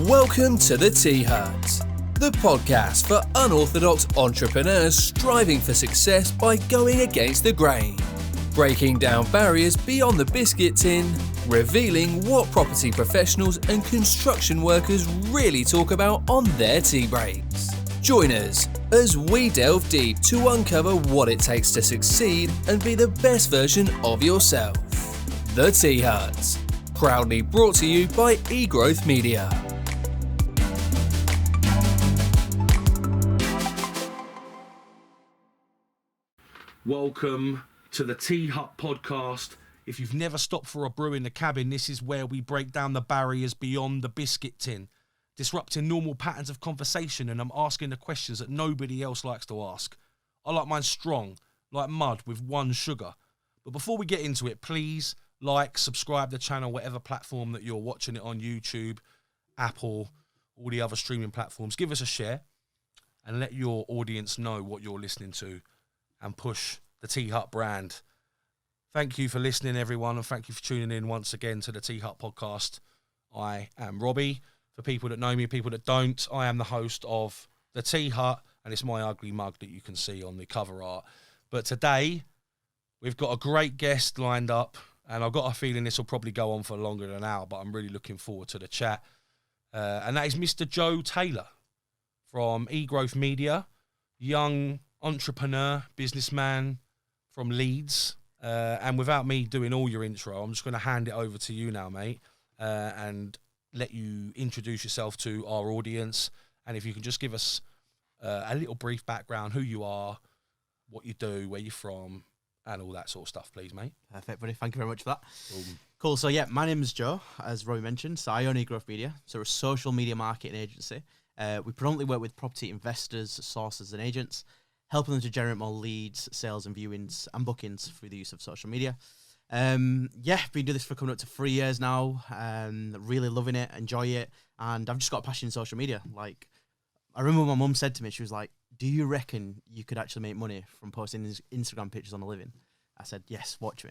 Welcome to the Tea Hut, the podcast for unorthodox entrepreneurs striving for success by going against the grain, breaking down barriers beyond the biscuit tin, revealing what property professionals and construction workers really talk about on their tea breaks. Join us as we delve deep to uncover what it takes to succeed and be the best version of yourself. The Tea Hut, proudly brought to you by eGrowth Media. Welcome to the Tea Hut podcast. If you've never stopped for a brew in the cabin, this is where we break down the barriers beyond the biscuit tin, disrupting normal patterns of conversation, and I'm asking the questions that nobody else likes to ask. I like mine strong, like mud with one sugar. But before we get into it, please like, subscribe to the channel, whatever platform that you're watching it on, YouTube, Apple, all the other streaming platforms. Give us a share and let your audience know what you're listening to and push the Tea Hut brand. Thank you for listening, everyone, and thank you for tuning in once again to the Tea Hut podcast. I am Robbie. For people that know me, people that don't, I am the host of the Tea Hut, and it's my ugly mug that you can see on the cover art. But today, we've got a great guest lined up, and I've got a feeling this will probably go on for longer than an hour, but I'm really looking forward to the chat. And that is Mr. Joe Taylor from eGrowth Media, young entrepreneur, businessman from Leeds. And without me doing all your intro, I'm just going to hand it over to you now, mate, and let you introduce yourself to our audience. And if you can just give us a little brief background, who you are, what you do, where you're from, and all that sort of stuff, please, mate. Perfect, buddy. Thank you very much for that. Cool. So, yeah, my name is Joe, as Robbie mentioned. So I own eGrowth Media. So we're a social media marketing agency. We predominantly work with property investors, sources, and agents, helping them to generate more leads, sales, and viewings and bookings through the use of social media. Been doing this for coming up to 3 years now. Really loving it, enjoy it, and I've just got a passion in social media. Like, I remember my mum said to me, she was like, "Do you reckon you could actually make money from posting Instagram pictures on a living?" I said, "Yes, watch me."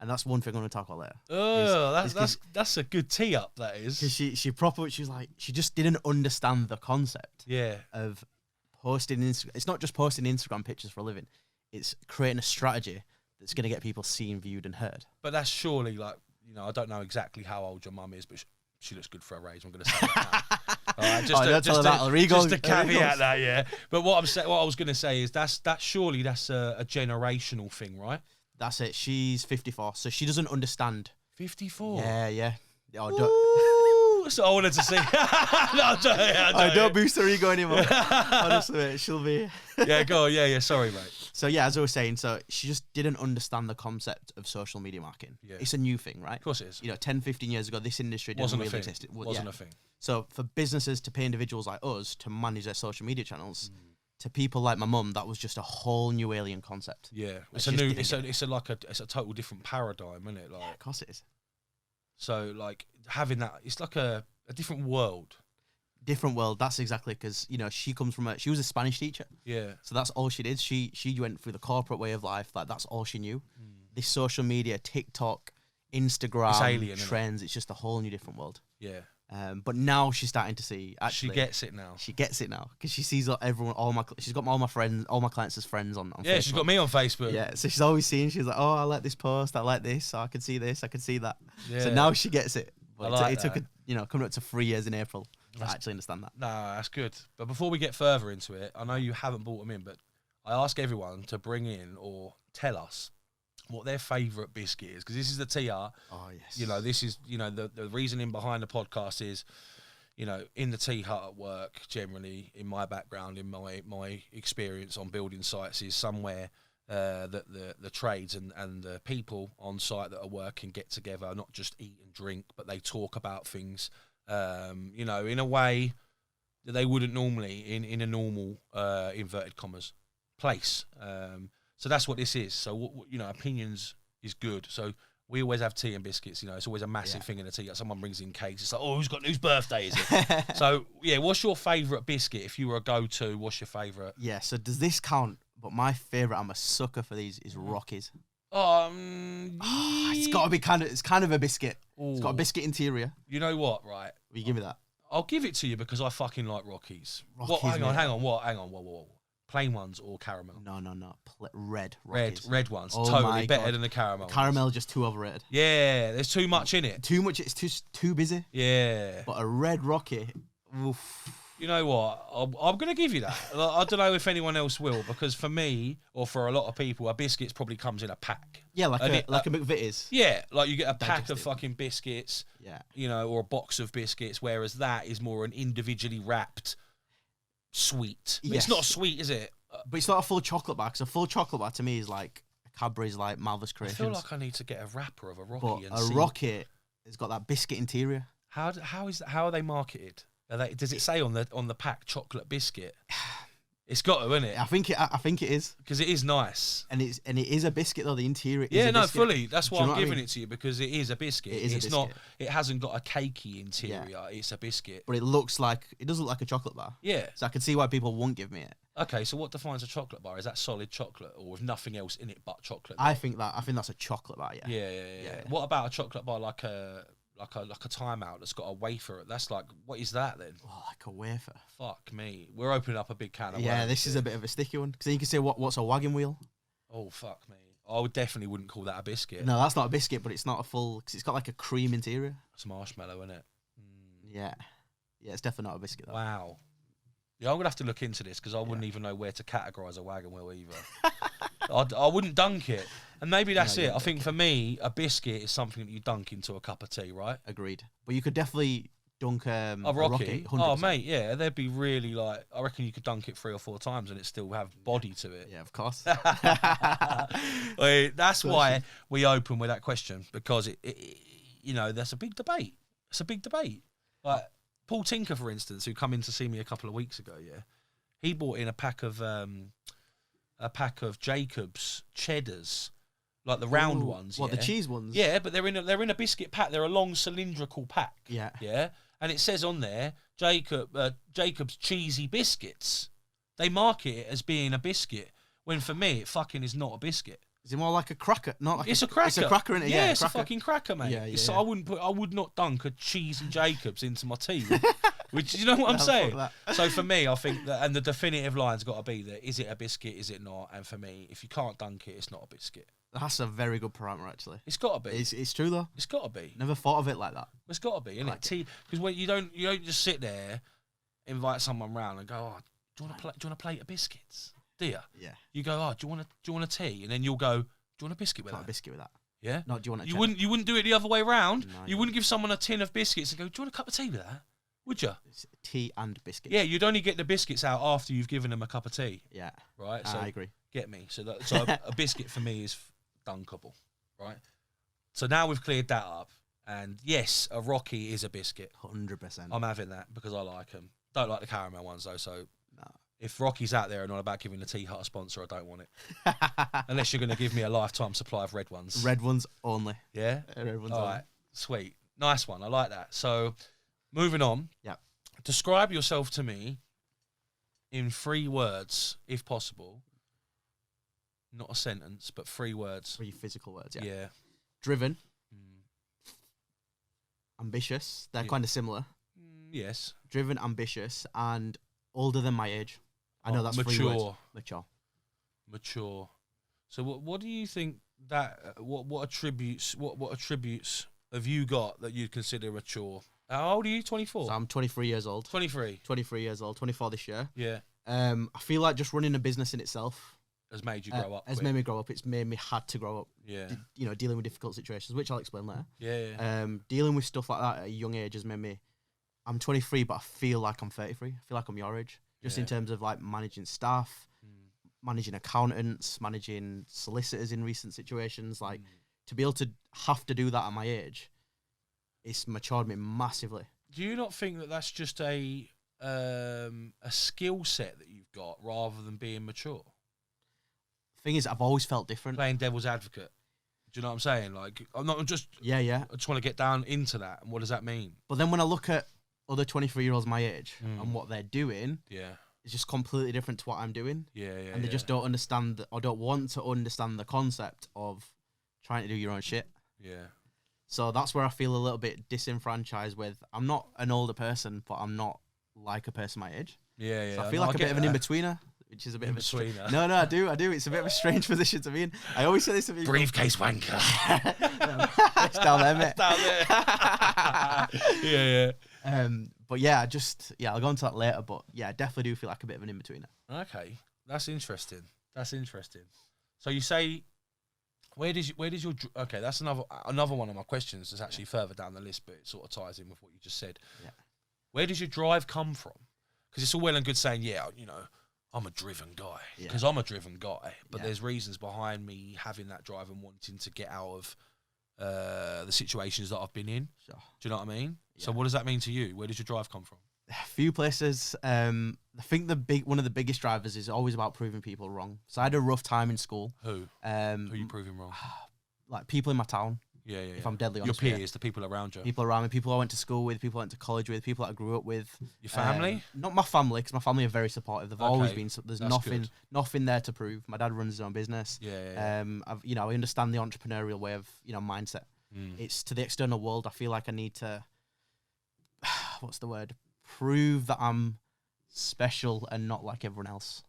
And that's one thing I'm going to talk about later. Oh, that's a good tee up, that is. Because she was like, she just didn't understand the concept. Yeah. Of posting Instagram. It's not just posting Instagram pictures for a living. It's creating a strategy that's going to get people seen, viewed, and heard. But that's surely like, I don't know exactly how old your mum is, but she looks good for her age. I'm going to say that now. All right, just to caveat that, yeah. But what I was going to say is that's a generational thing, right? That's it. She's 54, so she doesn't understand. 54? Yeah. So I wanted to see. I don't boost her ego anymore. Honestly, she'll be. Yeah, go on. Yeah. Sorry, mate. So yeah, as I was saying, so she just didn't understand the concept of social media marketing. Yeah. It's a new thing, right? Of course it is. 10, 15 years ago, this industry didn't really exist. It wasn't a thing. So for businesses to pay individuals like us to manage their social media channels, to people like my mum, that was just a whole new alien concept. Yeah, it's a total different paradigm, isn't it? Like, yeah, of course it is. So like having that, it's like a different world. Different world. That's exactly, because she comes from she was a Spanish teacher. Yeah. So that's all she did. She went through the corporate way of life. Like, that's all she knew. This social media, TikTok, Instagram, it's alien, trends. It's just a whole new different world. Yeah. But now she's starting to see. Actually, she gets it now. She gets it now because she sees everyone. She's got all my friends, all my clients as friends on yeah, Facebook. She's got me on Facebook. Yeah, so she's always seeing. She's like, "Oh, I like this post. I like this. So I can see this. I can see that." Yeah. So now she gets it. But it took coming up to 3 years in April to actually understand that. No, that's good. But before we get further into it, I know you haven't brought them in, but I ask everyone to bring in or tell us what their favourite biscuit is, because this is the Tea Hut. Oh yes. This is the reasoning behind the podcast is, in the Tea Hut at work, generally, in my background, in my experience on building sites, is somewhere that the trades and the people on site that are working get together, not just eat and drink, but they talk about things, in a way that they wouldn't normally in a normal, inverted commas, place. So that's what this is. So, opinions is good. So we always have tea and biscuits. It's always a massive thing in the tea. Someone brings in cakes. It's like, oh, whose birthday is it? So, yeah, what's your favourite biscuit? If you were a go-to, what's your favourite? Yeah, so does this count? But my favourite, I'm a sucker for these, is Rockies. It's got to be it's kind of a biscuit. Ooh. It's got a biscuit interior. You know what, right? Will you give me that? I'll give it to you because I fucking like Rockies. Rockies, Hang on, mate. hang on. Whoa. Plain ones or caramel? No. Red Rockies. Red ones. Oh Totally my better God. than the caramel. Caramel just too overrated. Yeah, there's too much in it. Too much. It's too busy. Yeah. But a red Rocky. Oof. You know what? I'm going to give you that. Like, I don't know if anyone else will, because for me, or for a lot of people, a biscuits probably comes in a pack. Yeah, like And a McVitie's. Yeah, like you get a pack of Digestive. fucking biscuits, Yeah. you know, or a box of biscuits, whereas that is more an individually wrapped sweet. But Yes. It's not sweet, is it? But it's not a full chocolate bar. Because a full chocolate bar to me is like a Cadbury's, like Marvelous I Creations. feel like I need to get a wrapper of a Rocky but and a see. Rocky has got that biscuit interior. How are they marketed? Does it say on the pack chocolate biscuit? It's got to, isn't it? I think it is, Because it is nice. and it is a biscuit though. The interior. Yeah, is a no, biscuit. fully. That's Do why you know I'm what I giving mean? it to you, because it is a biscuit. It is a It's biscuit. not. It hasn't got a cakey interior. It's a biscuit. But it does look like a chocolate bar. Yeah. So I can see why people won't give me it. Okay, so what defines a chocolate bar? Is that solid chocolate or with nothing else in it but chocolate? I think that's a chocolate bar. Yeah. Yeah. What about a chocolate bar like a timeout that's got a wafer? That's like, what is that then? Oh, like a wafer. Fuck me. We're opening up a big can of Yeah, worms this is here. a bit of a sticky one. Because then you can say what's a wagon wheel? Oh, fuck me. I definitely wouldn't call that a biscuit. No, that's not a biscuit, but it's not a full. Because it's got like a cream interior. It's marshmallow, isn't it? Yeah. Yeah, it's definitely not a biscuit though. Wow. Yeah, I'm going to have to look into this because I wouldn't even know where to categorise a wagon wheel either. I wouldn't dunk it. And maybe that's No, you it. I think for me, a biscuit is something that you dunk into a cup of tea, right? Agreed. But you could definitely dunk A a Rocky? 100%. Oh, mate, yeah. They'd be really like, I reckon you could dunk it 3 or 4 times and it still have body to it. Yeah, of course. That's why we open with that question, because it you know, that's a big debate. It's a big debate. Like Paul Tinker, for instance, who come in to see me a couple of weeks ago, yeah, he bought in a pack of Jacob's cheddars, like the round ones. What, yeah? the cheese ones? Yeah, but they're in a biscuit pack. They're a long cylindrical pack. Yeah. Yeah, and it says on there Jacob's cheesy biscuits. They market it as being a biscuit, when for me it fucking is not a biscuit. Is it more like a cracker? Not like It's a cracker. It's a cracker, isn't it? Yeah, Yeah, it's a fucking cracker, mate. Yeah, It's, yeah. I would not dunk a cheesy Jacobs into my tea. Which, you know what I'm No, fuck saying? that. So for me, I think that, and the definitive line's got to be that, is it a biscuit, is it not? And for me, if you can't dunk it, it's not a biscuit. That's a very good parameter, actually. It's got to be. It's true though. It's got to be. Never thought of it like that. It's got to be, innit? like Tea, because when you don't just sit there, invite someone round and go, oh, do you want a plate of biscuits? Do you? Yeah. You go, oh, do you want a tea? And then you'll go, do you want a biscuit with Can't that? a biscuit with that. Yeah. No, do you want a You cheddar? wouldn't do it the other way round. No, you you wouldn't give someone a tin of biscuits and go, do you want a cup of tea with that? Would you? It's tea and biscuits. Yeah, you'd only get the biscuits out after you've given them a cup of tea, Yeah. right? So I agree. get me. So a biscuit for me is dunkable, right? So now we've cleared that up, and yes, a Rocky is a biscuit. 100%. I'm having that because I like them. Don't like the caramel ones though. So No. if Rocky's out there and not about giving the Tea Hut a sponsor, I don't want it. Unless you're going to give me a lifetime supply of red ones. Red ones only. Yeah. Red ones All only. right, sweet, nice one. I like that. So, moving on. Yeah. Describe yourself to me in 3 words, if possible. Not a sentence, but 3 words. 3 physical words. Yeah. Yeah. Driven. Mm. Ambitious. They're Yeah. kind of similar. Yes. Driven, ambitious, and older than my age. I know Oh, that's 3 mature. words. Mature. Mature. So, what do you think that what attributes have you got that you'd consider mature? How old are you? 24. So I'm 23 years old. 23. 23 years old. 24 this year. Yeah. I feel like just running a business in itself Has made you grow up. has quick. made me grow up. It's made me had to grow up. Yeah. Dealing with difficult situations, which I'll explain later. Yeah. Dealing with stuff like that at a young age has made me. I'm 23, but I feel like I'm 33. I feel like I'm your age, just in Yeah. terms of like managing staff, managing accountants, managing solicitors in recent situations. Like to be able to have to do that at my age, it's matured me massively. Do you not think that that's just a skill set that you've got rather than being mature? Thing is, I've always felt different. Playing devil's advocate. Do you know what I'm saying? Like, I'm just. Yeah. I just want to get down into that. And what does that mean? But then when I look at other 23-year-olds my age and what they're doing, Yeah. it's just completely different to what I'm doing. Yeah. And they just don't understand or don't want to understand the concept of trying to do your own shit. Yeah. So that's where I feel a little bit disenfranchised with. I'm not an older person, but I'm not like a person my age. Yeah. So I feel like a bit of an in-betweener, which is a bit of a in-betweener. No, I do. It's a bit of a strange position to be in. I always say this to people. Briefcase wanker. It's down there, mate. It's down there. Yeah. But yeah, I'll go into that later. But yeah, I definitely do feel like a bit of an in-betweener. Okay, that's interesting. So you say, where does your okay? That's another one of my questions. That's actually further down the list, but it sort of ties in with what you just said. Yeah. Where does your drive come from? Because it's all well and good saying, yeah, I'm a driven guy. Because I'm a driven guy, but there's reasons behind me having that drive and wanting to get out of the situations that I've been in. Sure. Do you know what I mean? Yeah. So what does that mean to you? Where does your drive come from? A few places. I think one of the biggest drivers is always about proving people wrong. So I had a rough time in school. Who are you proving wrong? Like people in my town. Yeah. If I'm deadly honest. Your peers, the people around you. People around me, people I went to school with, people I went to college with, people that I grew up with. Your family? Not my family, because my family are very supportive. They've always been. So there's That's nothing there to prove. My dad runs his own business. Yeah. I understand the entrepreneurial way of mindset. It's to the external world. I feel like I need to. What's the word? Prove that I'm special and not like everyone else.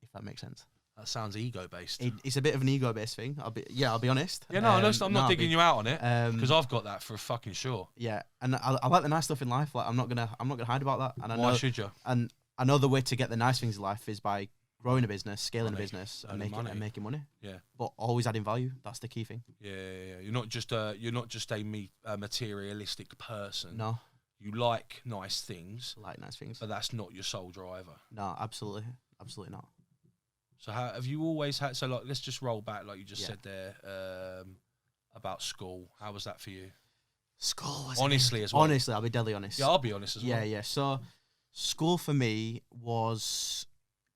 If that makes sense. That sounds ego-based. It's a bit of an ego-based thing. I'll be honest. Yeah, no, I'm not digging you out on it because I've got that for fucking sure. Yeah, and I like the nice stuff in life. Like I'm not gonna hide about that. And Why should you? And I know the way to get the nice things in life is by growing a business, scaling a business, and making money. Yeah, but always adding value. That's the key thing. Yeah. You're not just a materialistic person. No. You like nice things. Like nice things, but that's not your sole driver. No, absolutely not. So how have you always had? So like, let's just roll back, like you just said there, about school. How was that for you? School was honestly as well. Honestly, I'll be deadly honest. Yeah, I'll be honest as well. Yeah. So school for me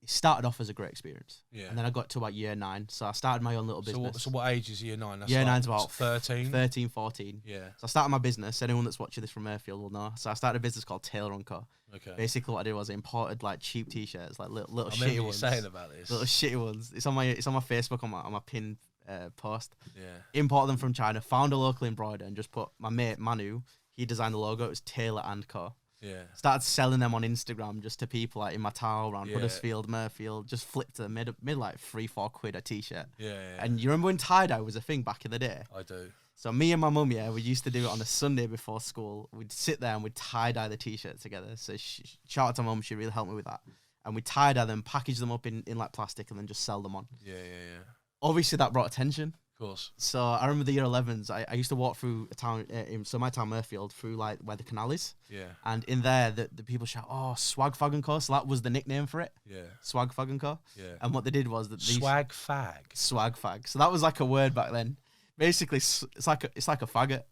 it started off as a great experience. Yeah. And then I got to about year 9. So I started my own little business. So what age is year 9? That's year 9's about 13? 13, 14. Yeah. So I started my business. Anyone that's watching this from Murfield will know. So I started a business called Taylor & Co. Okay. Basically what I did was I imported like cheap t-shirts, like little shitty ones. I remember you saying about this. Little shitty ones. It's on my Facebook on my pin post. Yeah. Imported them from China, found a local embroider and just put my mate Manu, he designed the logo. It was Taylor & Co. Yeah. Started selling them on Instagram just to people like in my town around Huddersfield, Murfield. Just flipped them, made like £3-4 a t-shirt. Yeah. And you remember when tie-dye was a thing back in the day? I do. So me and my mum, we used to do it on a Sunday before school. We'd sit there and we'd tie-dye the t-shirts together. So shout out to mum, she really helped me with that. And we'd tie-dye them, package them up in like plastic and then just sell them on. Yeah. Obviously that brought attention. Of course. So I remember the year 11s, I used to walk through a town, my town Murfield, through like where the canal is. Yeah. And in there, the people shout, "Oh, Swag Fag & Co." So that was the nickname for it. Yeah. Swag Fag & Co. Yeah. And what they did was that Swag Fag. Swag Fag. So that was like a word back then. Basically, it's like a faggot.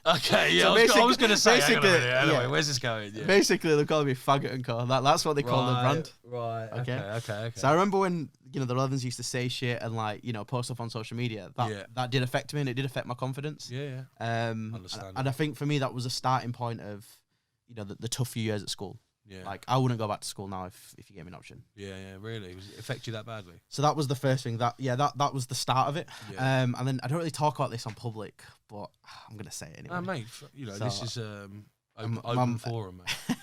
Okay, yeah. So I was going to say. Anyway, where's this going? Yeah. Basically, they're calling me Faggot & Co. That's what they call the brand. Right. Okay. So I remember when the 11s used to say shit and like post stuff on social media. That did affect me and it did affect my confidence. Yeah. Understand. And I think for me that was a starting point of the tough few years at school. Yeah. Like I wouldn't go back to school now if you gave me an option. Yeah, really. It affect you that badly? So that was the first thing. That was the start of it. Yeah. And then I don't really talk about this on public, but I'm gonna say it anyway. Mate, this is open forum, mate.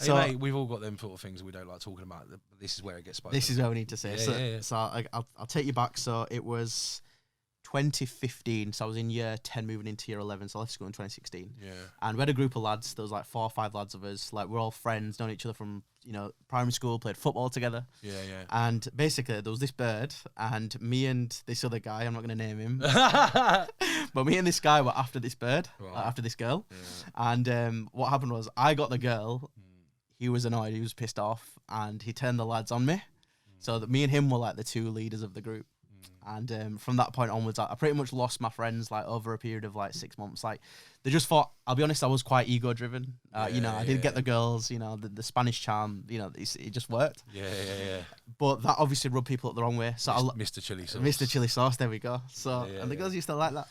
So, mate, we've all got them sort of things that we don't like talking about. This is where it gets spoken. This is where we need to say. So I'll take you back. So it was 2015, so I was in year 10 moving into year 11, so I left school in 2016. Yeah. And we had a group of lads, there was like 4 or 5 lads of us, like we're all friends, known each other from, primary school, played football together. Yeah. And basically there was this bird, and me and this other guy, I'm not going to name him, but me and this guy were after this bird, after this girl. Yeah. And what happened was I got the girl, he was annoyed, he was pissed off, and he turned the lads on me. So that me and him were like the 2 leaders of the group. And from that point onwards, I pretty much lost my friends like over a period of like 6 months. Like they just thought, I'll be honest, I was quite ego driven. I did get the girls, the Spanish charm, it just worked. Yeah. But that obviously rubbed people up the wrong way. So Mr. Chili Sauce. Mr. Chili Sauce, there we go. So and the girls used to like that.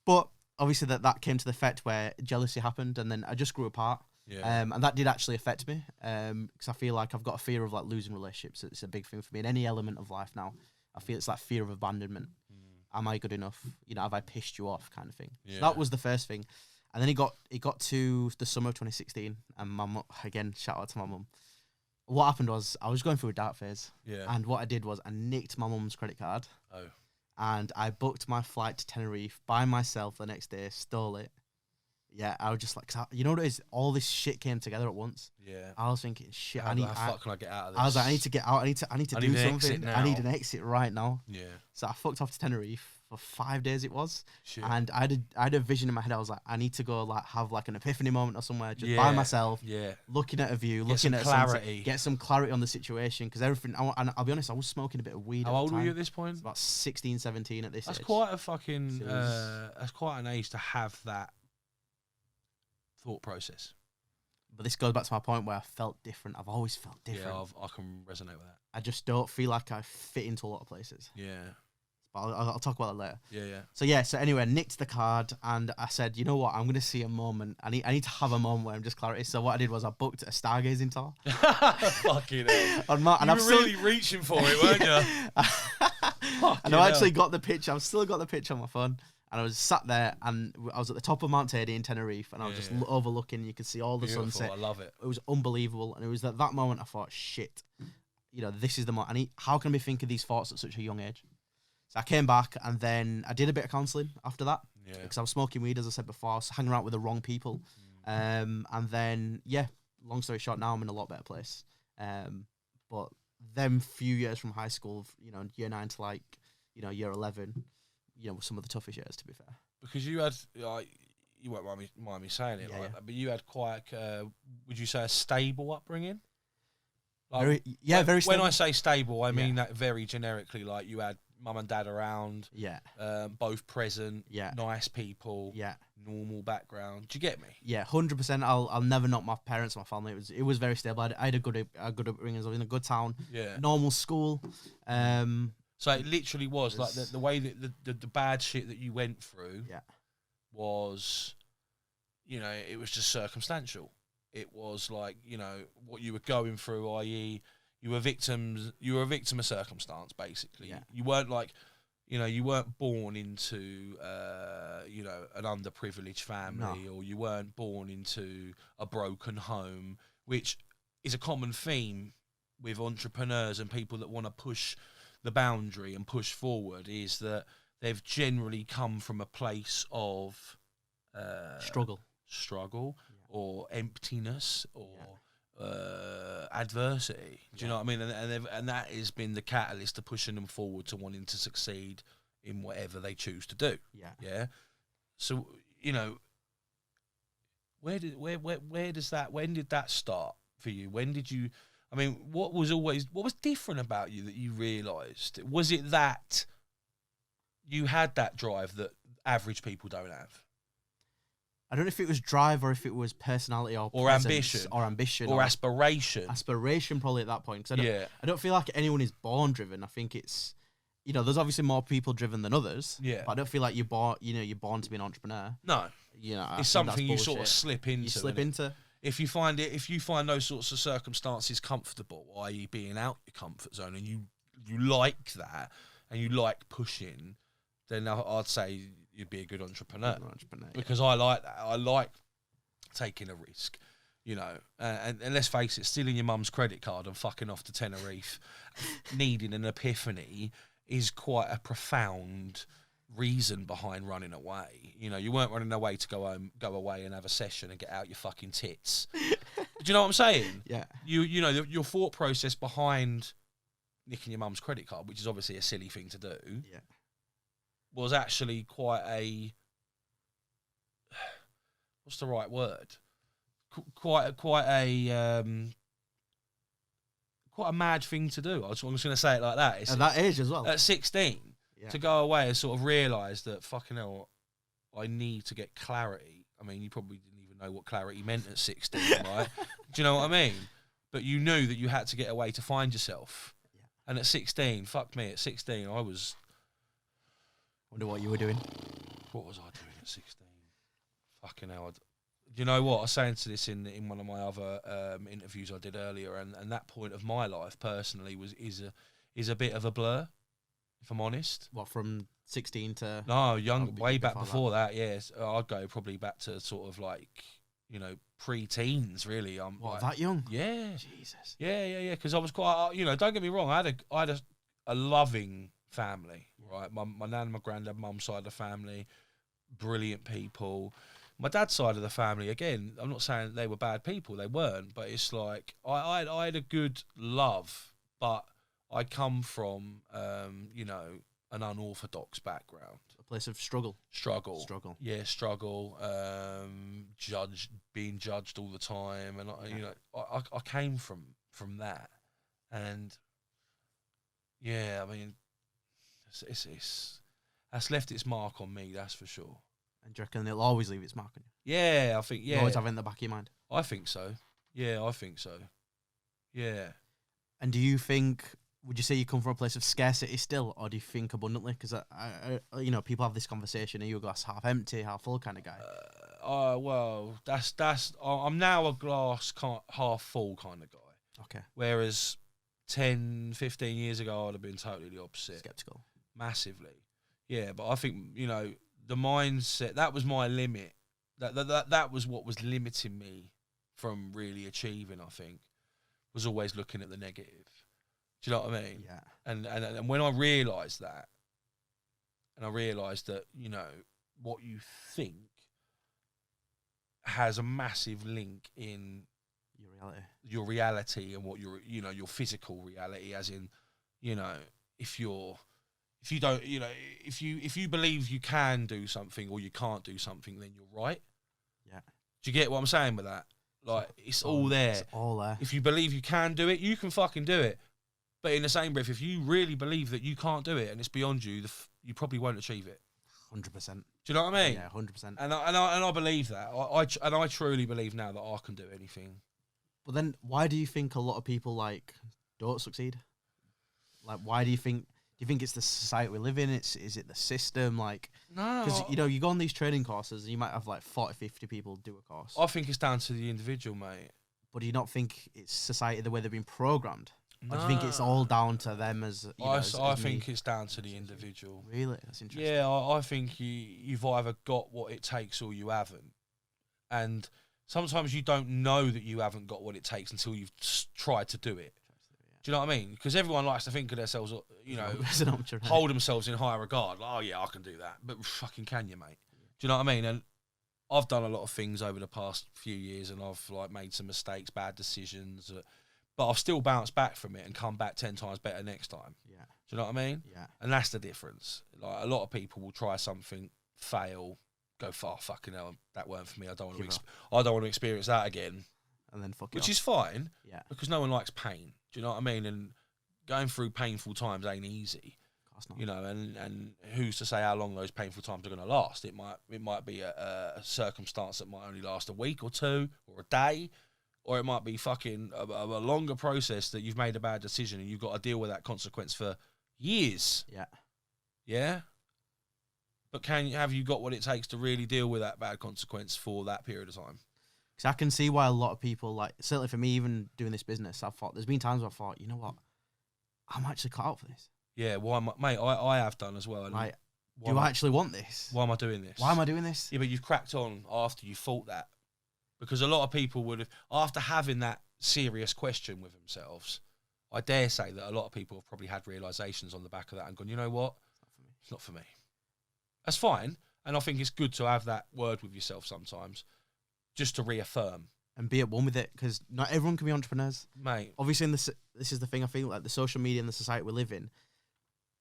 But obviously that came to the effect where jealousy happened, and then I just grew apart. Yeah. And that did actually affect me because I feel like I've got a fear of like losing relationships. It's a big thing for me in any element of life now. I feel it's like fear of abandonment. am I good enough? You know, have I pissed you off, kind of thing. Yeah. So that was the first thing. And then it got to the summer of 2016, and my mum, again, shout out to my mum. What happened was I was going through a dark phase, and what I did was I nicked my mum's credit card, and I booked my flight to Tenerife by myself the next day, stole it. Yeah, I was just like, you know what it is? All this shit came together at once. Yeah. I was thinking, shit, How the fuck can I get out of this? I was like, I need to get out. I need to do something. I need an exit right now. Yeah. So I fucked off to Tenerife for 5 days. It was, Shit. and I had a vision in my head. I was like, I need to go have like an epiphany moment or somewhere, just by myself. Yeah. Looking at a view, looking at clarity, get some clarity on the situation, because everything. And I'll be honest, I was smoking a bit of weed. How old were you at this point? About 16, 17 at this age. That's quite a fucking. That's quite an age to have that thought process. But this goes back to my point where I felt different. I've always felt different. Yeah, I can resonate with that. I just don't feel like I fit into a lot of places. Yeah. But I'll talk about that later. Yeah. So anyway, I nicked the card, and I said, you know what, I'm going to see a moment. I need to have a moment where I'm just clarity. So what I did was I booked a stargazing tour. Fucking hell. And you were really reaching for it, weren't you? And I actually got the picture. I've still got the picture on my phone. And I was sat there, and I was at the top of Mount Teddy in Tenerife, and I was just overlooking. You could see all the sunset. I love it. It was unbelievable, and it was at that moment I thought, shit, you know, this is the moment. How can we think of these thoughts at such a young age? So I came back, and then I did a bit of counselling after that, because I was smoking weed, as I said before. I was hanging out with the wrong people, and then long story short, now I'm in a lot better place. But them few years from high school, you know, year 9 to like, you know, year 11. You know, some of the toughest years, to be fair. Because you had, you won't mind me saying it, but you had quite, would you say, a stable upbringing? Like, very stable. When I say stable, I mean that very generically. Like, you had mum and dad around, both present, nice people, normal background. Do you get me? Yeah, 100%. I'll never knock my parents and my family. It was very stable. I had a good upbringing. I was in a good town, normal school. So it literally was like the way that the bad shit that you went through was, you know, it was just circumstantial. It was like, you know, what you were going through, i.e. you were a victim of circumstance, basically. Yeah. You weren't like, you know, you weren't born into, you know, an underprivileged family, or you weren't born into a broken home, which is a common theme with entrepreneurs and people that want to push the boundary and push forward, is that they've generally come from a place of struggle or emptiness or adversity. Do you know what I mean? And that has been the catalyst to pushing them forward to wanting to succeed in whatever they choose to do. Yeah. So, you know, when did that start for you? When did you? I mean, what was different about you that you realised? Was it that you had that drive that average people don't have? I don't know if it was drive or if it was personality or ambition. Or aspiration. Aspiration, probably at that point. Cause I don't feel like anyone is born driven. I think it's, you know, there's obviously more people driven than others. Yeah. But I don't feel like you're born to be an entrepreneur. No. You know, it's something you sort of slip into. You slip into. If you find those sorts of circumstances comfortable, i.e. being out your comfort zone, and you like that, and you like pushing, then I'd say you'd be a good entrepreneur. Because I like that. I like taking a risk, you know. And let's face it, stealing your mum's credit card and fucking off to Tenerife, needing an epiphany, is quite a profound reason behind running away. You know, you weren't running away to go away and have a session and get out your fucking tits. Do you know what I'm saying? Yeah. You know, your thought process behind nicking your mum's credit card, which is obviously a silly thing to do, was actually quite a, what's the right word? Quite a mad thing to do. I was going to say it like that. At that age as well. At 16. To go away and sort of realise that, fucking hell, I need to get clarity. I mean, you probably didn't even know what clarity meant at 16, right? Do you know what I mean? But you knew that you had to get away to find yourself. Yeah. And at 16, fuck me, at 16, I was... Wonder what you were doing. What was I doing at 16? Fucking hell. Do you know what? I was saying to this in one of my other interviews I did earlier, and that point of my life, personally, is a bit of a blur. if I'm honest. What, from 16 to... No, young, way back before before that, yes. I'd go probably back to sort of like, you know, pre-teens, really. What, like, that young? Yeah. Jesus. Yeah. Because I was quite, you know, don't get me wrong, I had a loving family, right? My nan and my granddad, mum's side of the family, brilliant people. My dad's side of the family, again, I'm not saying they were bad people, they weren't, but it's like I had a good love, but I come from, you know, an unorthodox background. A place of struggle. Struggle. Yeah, struggle. Being judged all the time, and you know, I came from that, and yeah, I mean, it's that's left its mark on me, that's for sure. And do you reckon it'll always leave its mark on you? Yeah, I think, yeah. You always have it in the back of your mind? I think so. Yeah, I think so. Yeah. And do you think, would you say you come from a place of scarcity still, or do you think abundantly? Because, I you know, people have this conversation, are you a glass half empty, half full kind of guy? Well, I'm now a glass half full kind of guy. Okay. Whereas 10, 15 years ago, I'd have been totally the opposite. Skeptical. Massively. Yeah, but I think, you know, the mindset, that was my limit. That was what was limiting me from really achieving, I think, was always looking at the negative. Do you know what I mean? Yeah. And when I realised that, and I realised that, you know, what you think has a massive link in your reality and what your physical reality, as in, you know, if you don't, you know, if you believe you can do something or you can't do something, then you're right. Yeah. Do you get what I'm saying with that? Like, it's all there. It's all there. If you believe you can do it, you can fucking do it. But in the same breath, if you really believe that you can't do it and it's beyond you, you probably won't achieve it. 100%. Do you know what I mean? Yeah, 100%. And I believe that. I truly believe now that I can do anything. But then, why do you think a lot of people like don't succeed? Like, why do you think? Do you think it's the society we live in? Is it the system? Like, no, because you know, you go on these training courses, and you might have like 40, 50 people do a course. I think it's down to the individual, mate. But do you not think it's society the way they've been programmed? No. Or do you think it's all down to them as? You know, I as think me? it's down to the individual. Really, that's interesting. Yeah, I think you've either got what it takes or you haven't, and sometimes you don't know that you haven't got what it takes until you've tried to do it. Do you know what I mean? Because everyone likes to think of themselves, you know, hold themselves in high regard. Like, oh yeah, I can do that. But fucking can you, mate? Do you know what I mean? And I've done a lot of things over the past few years, and I've like made some mistakes, bad decisions, but I've still bounced back from it and come back 10 times better next time. Yeah. Do you know what I mean? Yeah. And that's the difference. Like, a lot of people will try something, fail, go, oh, fucking hell, that weren't for me. I don't want to experience that again. And then fuck it Which off. is fine. Yeah. Because no one likes pain. Do you know what I mean? And going through painful times ain't easy. Of course not. You know, and who's to say how long those painful times are going to last? It might be a circumstance that might only last a week or two or a day, or it might be fucking a longer process that you've made a bad decision and you've got to deal with that consequence for years. Yeah. Yeah. But have you got what it takes to really deal with that bad consequence for that period of time? Because I can see why a lot of people, like, certainly for me, even doing this business, there's been times where I thought, you know what, I'm actually cut out for this. Yeah, mate, I have done as well. And like, do I actually want this? Why am I doing this? Why am I doing this? Yeah, but you've cracked on after you thought that. Because a lot of people would have, after having that serious question with themselves, I dare say that a lot of people have probably had realisations on the back of that and gone, you know what? It's not for me. That's fine. And I think it's good to have that word with yourself sometimes, just to reaffirm. And be at one with it, because not everyone can be entrepreneurs. Mate. Obviously, this is the thing, I feel like the social media and the society we live in,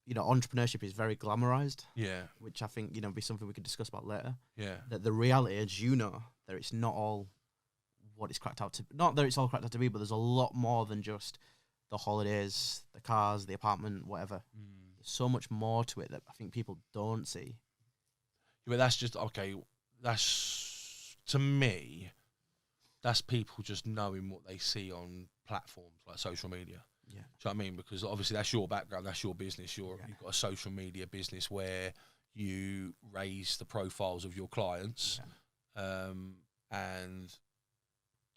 you know, entrepreneurship is very glamorized. Yeah. Which I think, you know, be something we could discuss about later. Yeah. That the reality, as you know, that it's not all what it's cracked out to be. Not that it's all cracked out to be, but there's a lot more than just the holidays, the cars, the apartment, whatever. There's so much more to it that I think people don't see. Yeah, but that's just, okay, that's, to me, that's people just knowing what they see on platforms like social media. Yeah. Do you know what I mean? Because obviously that's your background, that's your business. You've got a social media business where you raise the profiles of your clients, and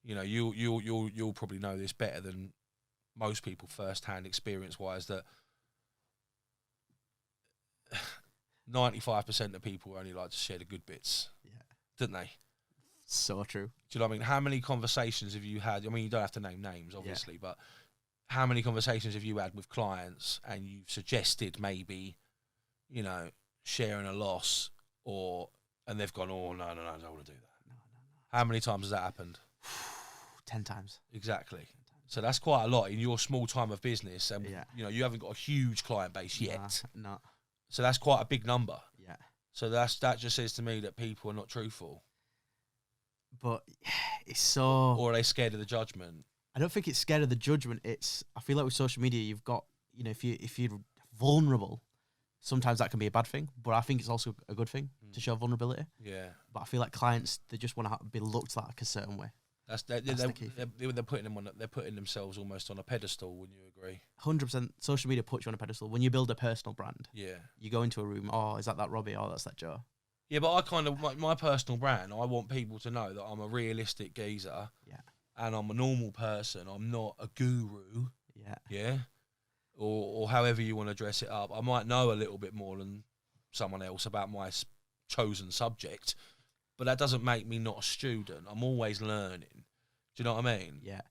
you know you'll probably know this better than most people, first-hand experience-wise, that 95% of people only like to share the good bits, don't they? So true. Do you know what I mean? How many conversations have you had? I mean, you don't have to name names, obviously, but how many conversations have you had with clients and you've suggested maybe, you know, sharing a loss, and they've gone, oh, no, I don't want to do that. No. How many times has that happened? 10 times. Exactly. So that's quite a lot in your small time of business, and you know, you haven't got a huge client base yet. No. So that's quite a big number. Yeah. So that just says to me that people are not truthful. But it's so... Or are they scared of the judgment? I don't think it's scared of the judgment. I feel like with social media, you've got, you know, if you're vulnerable, sometimes that can be a bad thing, but I think it's also a good thing to show vulnerability. Yeah. But I feel like clients, they just want to be looked like a certain way. They're putting themselves almost on a pedestal. Wouldn't you agree? 100%. Social media puts you on a pedestal. When you build a personal brand, you go into a room. Oh, is that Robbie? Oh, that's that Joe. Yeah, but I kind of my personal brand. I want people to know that I'm a realistic geezer. Yeah. And I'm a normal person. I'm not a guru. Yeah. Yeah. Or however you want to dress it up. I might know a little bit more than someone else about my chosen subject, but that doesn't make me not a student. I'm always learning. Do you know what I mean? Yeah.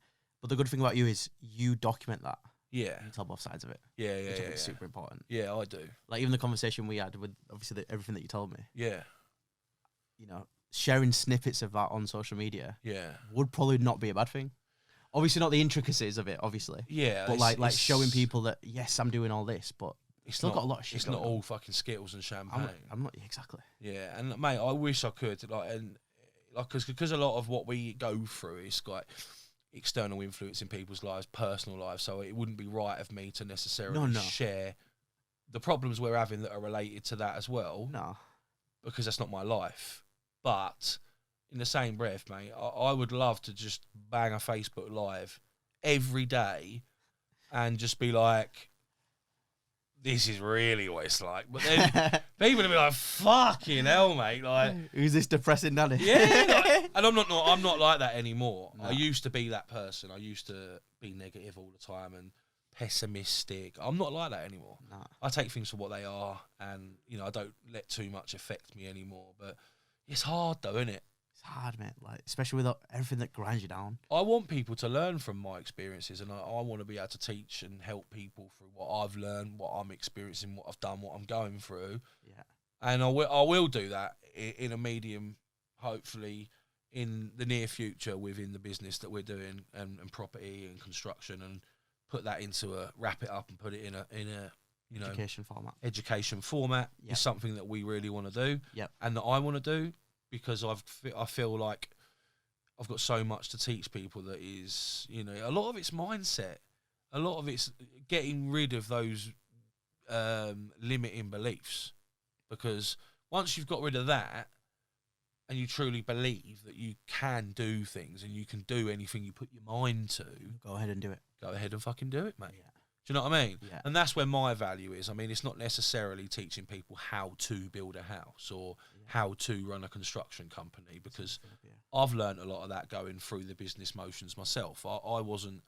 But the good thing about you is you document that. Yeah. You tell both sides of it. Yeah. Which I think is super important. Yeah, I do. Like even the conversation we had with obviously everything that you told me. Yeah. You know, sharing snippets of that on social media. Yeah. Would probably not be a bad thing. Obviously not the intricacies of it, obviously. Yeah. But like showing people that, yes, I'm doing all this, but it's still got a lot of shit. It's not all fucking Skittles and champagne. I'm not exactly. Yeah, and mate, I wish I could because a lot of what we go through is like external influence in people's lives, personal lives. So it wouldn't be right of me to necessarily share the problems we're having that are related to that as well. No, because that's not my life. But in the same breath, mate, I would love to just bang a Facebook Live every day and just be like, this is really what it's like. But then people would be like, fucking hell, mate. Like, who's this depressing nanny? Yeah. And I'm not like that anymore. No. I used to be that person. I used to be negative all the time and pessimistic. I'm not like that anymore. No. I take things for what they are, and you know, I don't let too much affect me anymore. But it's hard though, isn't it? It's hard, mate. Like, especially with everything that grinds you down. I want people to learn from my experiences, and I want to be able to teach and help people through what I've learned, what I'm experiencing, what I've done, what I'm going through. Yeah. And I will do that in a medium, hopefully, in the near future within the business that we're doing and property and construction, and put that wrap it up and put it in a you know, education format is something that we really want to do. Yep. And that I want to do, because I feel like I've got so much to teach people that is, you know, a lot of it's mindset, a lot of it's getting rid of those limiting beliefs, because once you've got rid of that and you truly believe that you can do things and you can do anything you put your mind to, go ahead and do it. Go ahead and fucking do it, mate. Yeah. Do you know what I mean? Yeah. And that's where my value is. I mean, it's not necessarily teaching people how to build a house or how to run a construction company, because I've learned a lot of that going through the business motions myself. I wasn't,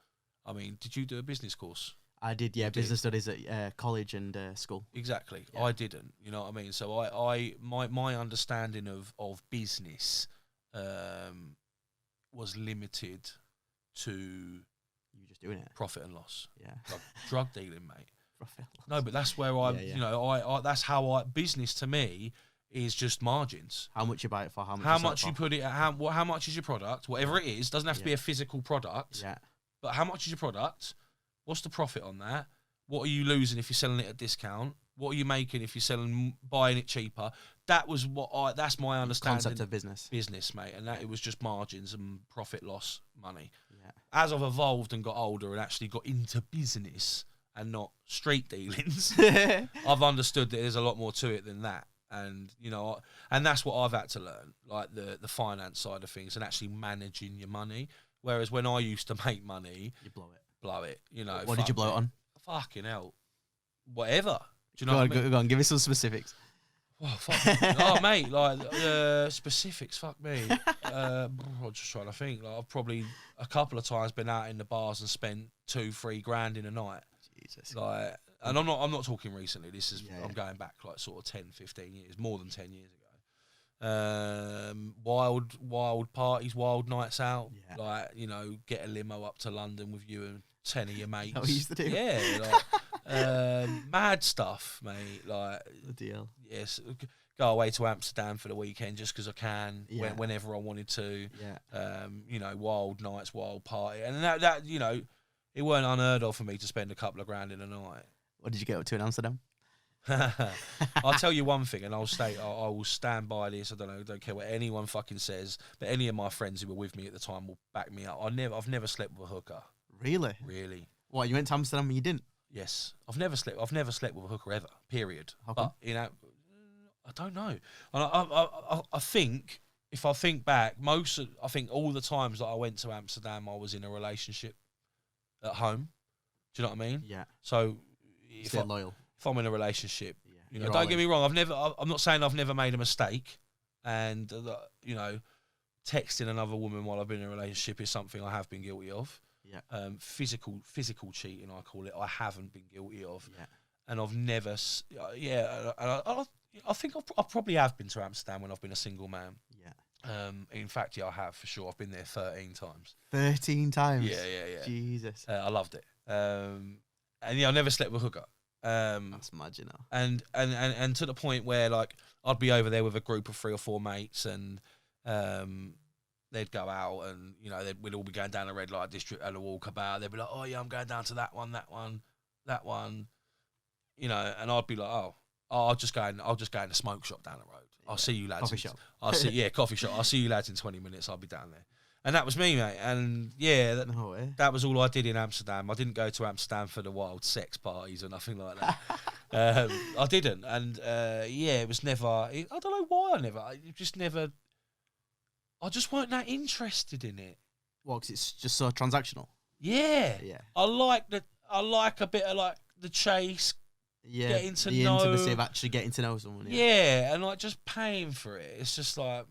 I mean, did you do a business course? I did, yeah, business studies at college and school. Exactly. Yeah. I didn't, you know what I mean? So my understanding of business was limited to you just doing it, profit and loss. Yeah. Like drug dealing, mate. Profit and loss. No, but that's where you know, that's how business to me is just margins. How much you buy it for, how much you put it at, how much is your product, whatever it is, doesn't have to be a physical product. Yeah. But how much is your product? What's the profit on that? What are you losing if you're selling it at discount? What are you making if you're buying it cheaper? That was that's my understanding. Concept of business. Business, mate. And that it was just margins and profit loss money. Yeah. As I've evolved and got older and actually got into business and not street dealings, I've understood that there's a lot more to it than that. And, you know, and that's what I've had to learn, like the finance side of things and actually managing your money. Whereas when I used to make money, you blow it, you know. What did you blow it on? Fucking hell. Whatever. Do you know what I mean? Go on, give me some specifics. Oh, fuck. Oh, mate, like, specifics, fuck me. I'm just trying to think. Like, I've probably a couple of times been out in the bars and spent 2-3 grand in a night. Jesus. Like, and I'm not talking recently. This is I'm yeah. going back like sort of 10, 15 years, more than 10 years ago. Wild parties, wild nights out. Yeah. Like, you know, get a limo up to London with you and 10 of your mates. That we used to do. Yeah, like mad stuff, mate. Like The deal. yes, go away to Amsterdam for the weekend just because I can, Yeah. whenever I wanted to. Yeah. You know, wild nights, wild party, and that you know, it weren't unheard of for me to spend a couple of grand in a night. What did you get up to in Amsterdam? I'll tell you one thing, and I will stand by this. I don't care what anyone fucking says, but any of my friends who were with me at the time will back me up. I've never slept with a hooker. Really? Really? What, you went to Amsterdam and you didn't? Yes. I've never slept with a hooker ever. Period. How come? But you know, I don't know. I think if I think back, I think all the times that I went to Amsterdam, I was in a relationship at home. Do you know what I mean? Yeah. So Stay loyal. if I'm in a relationship, Yeah. you know, You're don't all get in. me wrong. I'm not saying I've never made a mistake, and you know, texting another woman while I've been in a relationship is something I have been guilty of. Yeah. Physical cheating, I call it. I haven't been guilty of, Yeah. and I've never. I think I probably have been to Amsterdam when I've been a single man. Yeah. In fact, yeah, I have for sure. I've been there 13 times. 13 times. Yeah. Jesus. I loved it. And yeah, I never slept with a hooker. That's mad, you know. And to the point where like I'd be over there with a group of 3 or 4 mates, and they'd go out, and you know we'd all be going down the red light district at a walkabout. They'd be like, "Oh yeah, I'm going down to that one, you know," and I'd be like, "Oh, I'll just go in the smoke shop down the road. I'll see you lads. Coffee shop. Coffee shop. I'll see you lads in 20 minutes. I'll be down there." And that was me, mate. And yeah, No way. that was all I did in Amsterdam. I didn't go to Amsterdam for the wild sex parties or nothing like that. I didn't. And yeah, it was never. I don't know why I just weren't that interested in it. Well, 'cause it's just so transactional. Yeah. Yeah. I like a bit of like the chase. Yeah. Getting to the know. intimacy of actually getting to know someone. Yeah, and like just paying for it. It's just like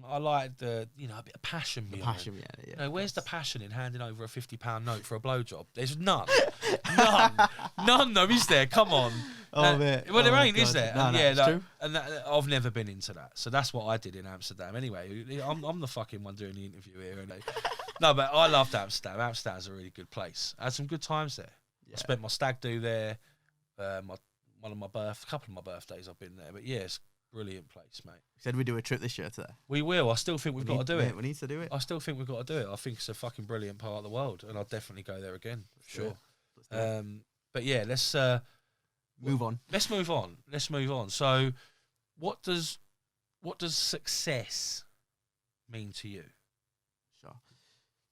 I like a bit of passion. The behind passion, it. yeah. You know, where's the passion in handing over a £50 note for a blowjob? There's none. None though, is there? Come on. Oh, mate. Well, there Oh, ain't, is God. there? No, And no, yeah, it's true. and I've never been into that. So that's what I did in Amsterdam. Anyway, I'm the fucking one doing the interview here. No, but I loved Amsterdam. Amsterdam's a really good place. I had some good times there. Yeah. I spent my stag do there. A couple of my birthdays I've been there. But yeah, it's a brilliant place, mate. Said we do a trip this year to there. We will. I still think we've got to do it. We need to do it. I still think we've got to do it. I think it's a fucking brilliant part of the world, and I'll definitely go there again for sure. Let's do it. But yeah, let's Move on. Let's move on. So, what does success mean to you? Sure.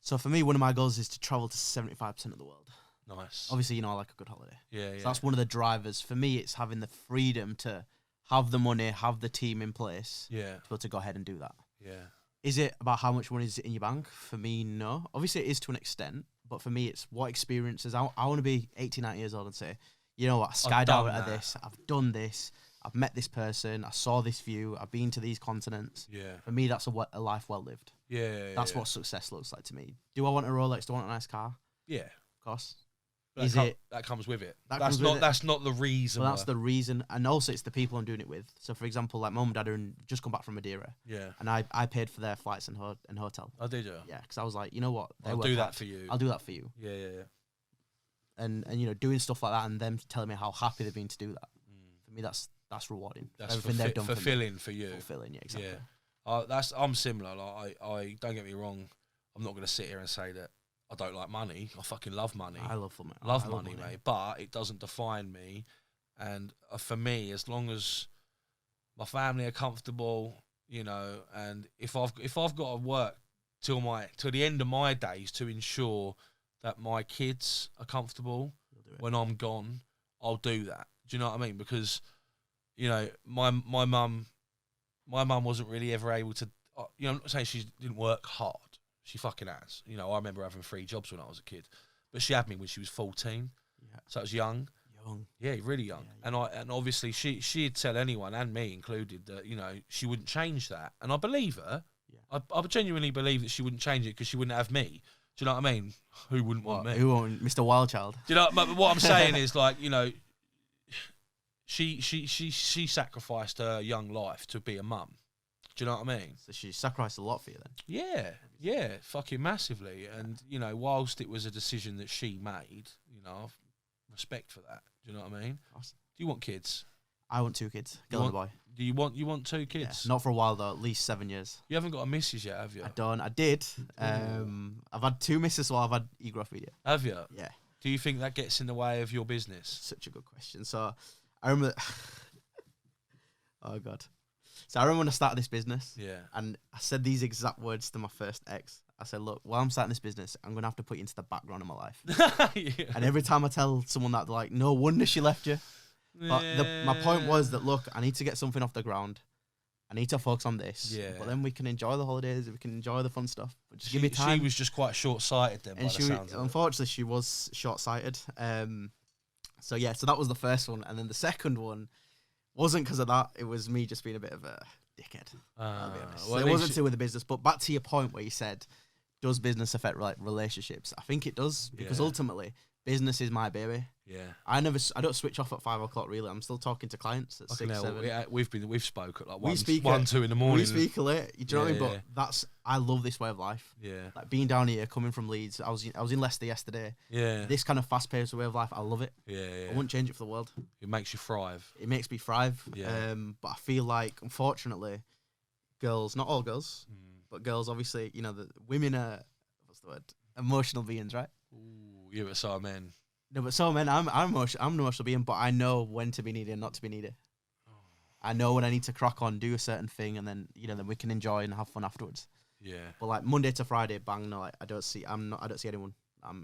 So for me, one of my goals is to travel to 75% of the world. Nice. Obviously, you know, I like a good holiday. Yeah. So that's one of the drivers. For me, it's having the freedom to have the money, have the team in place, Yeah. to be able to go ahead and do that. Yeah. Is it about how much money is in your bank? For me, no. Obviously, it is to an extent, but for me, it's what experiences. I want to be 80, 90 years old and say, you know what, I skydived at this, I've done this, I've met this person, I saw this view, I've been to these continents. Yeah. For me, that's a life well lived. Yeah. That's what success looks like to me. Do I want a Rolex? Do I want a nice car? Yeah. Of course. That comes with it. That's not the reason. Well, that's the reason, and also it's the people I'm doing it with. So, for example, like mum and dad are just come back from Madeira. Yeah. And I paid for their flights and hotel. I did, yeah. Yeah, because I was like, you know what, I'll do that for you. I'll do that for you. Yeah. And you know, doing stuff like that, and them telling me how happy they've been to do that. For me, that's rewarding. That's everything they've done fulfilling for you. Fulfilling, yeah, exactly. Yeah. I'm similar. Like I don't get me wrong. I'm not going to sit here and say that I don't like money. I fucking love money. I love money. Love money, mate. But it doesn't define me. And for me, as long as my family are comfortable, you know, and if I've got to work till the end of my days to ensure that my kids are comfortable when I'm gone, I'll do that. Do you know what I mean? Because, you know, my mum wasn't really ever able to. You know, I'm not saying she didn't work hard. She fucking has. You know, I remember having 3 jobs when I was a kid, but she had me when she was 14. Yeah. So I was young. Yeah, really young. Yeah. And obviously she'd tell anyone, and me included, that, you know, she wouldn't change that. And I believe her. Yeah. I genuinely believe that she wouldn't change it because she wouldn't have me. Do you know what I mean? Who wouldn't want me? Who won't? Mr. Wildchild. Do you know? But what I'm saying is, like, you know, she sacrificed her young life to be a mum. Do you know what I mean? So she sacrificed a lot for you then. Yeah, fucking massively. And you know, whilst it was a decision that she made, you know, I've respect for that. Do you know what I mean? Awesome. Do you want kids? I want 2 kids, girl and a boy. Do you want 2 kids? Yeah, not for a while though, at least 7 years. You haven't got a missus yet, have you? I don't. I did. I've had 2 misses while I've had eGrowth Media. Have you? Yeah. Do you think that gets in the way of your business? Such a good question. So I remember. Oh God. So I remember when I started this business. Yeah. And I said these exact words to my first ex. I said, "Look, while I'm starting this business, I'm gonna have to put you into the background of my life." Yeah. And every time I tell someone that, they're like, "No wonder she left you." But my point was that, look, I need to get something off the ground. I need to focus on this. Yeah. But then we can enjoy the holidays. We can enjoy the fun stuff. But just give me time. She was just quite short-sighted then, And unfortunately, she was short-sighted. So yeah, so that was the first one. And then the second one wasn't because of that. It was me just being a bit of a dickhead. I'll be honest. Well, so it wasn't to do with the business. But back to your point where you said, does business affect relationships? I think it does, because ultimately, business is my baby. Yeah. I don't switch off at 5 o'clock really. I'm still talking to clients at 6, 7. We've spoke at like We speak 1, 2 in the morning. We speak late. You know what I mean? But I love this way of life. Yeah. Like being down here, coming from Leeds. I was in Leicester yesterday. Yeah. This kind of fast-paced way of life, I love it. Yeah. I wouldn't change it for the world. It makes you thrive. It makes me thrive. Yeah. But I feel like, unfortunately, girls, not all girls, but girls, obviously, you know, the women are, what's the word? Emotional beings, right? Ooh, yeah, but so are men. No, but so men, I'm an emotional being, but I know when to be needed and not to be needed. I know when I need to crack on, do a certain thing, and then then we can enjoy and have fun afterwards. Yeah. But like Monday to Friday, bang, no, like, I don't see anyone.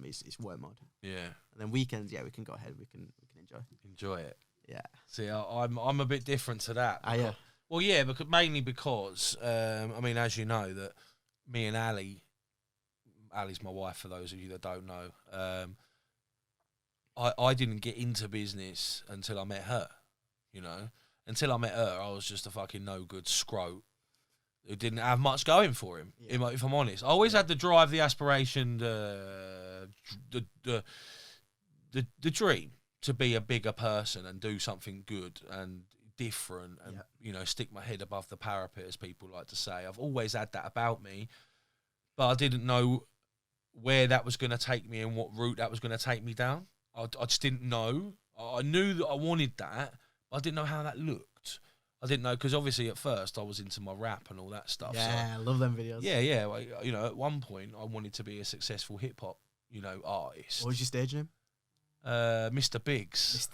It's work mode. Yeah. And then weekends, we can go ahead. We can enjoy it. Yeah. See, I'm a bit different to that. Yeah. Well, yeah, because I mean, as you know, that me and Ali's my wife. For those of you that don't know, I didn't get into business until I met her. You know, until I met her, I was just a fucking no good scrote who didn't have much going for him. Yeah. If I'm honest, I always had the drive, the aspiration, the dream to be a bigger person and do something good and different and stick my head above the parapet, as people like to say. I've always had that about me, but I didn't know where that was going to take me and what route that was going to take me down. I just didn't know. I knew that I wanted that, but I didn't know how that looked. I didn't know, because obviously at first I was into my rap and all that stuff. Yeah, so, I love them videos. Yeah. Well, at one point I wanted to be a successful hip hop, artist. What was your stage name? Mr. Biggs.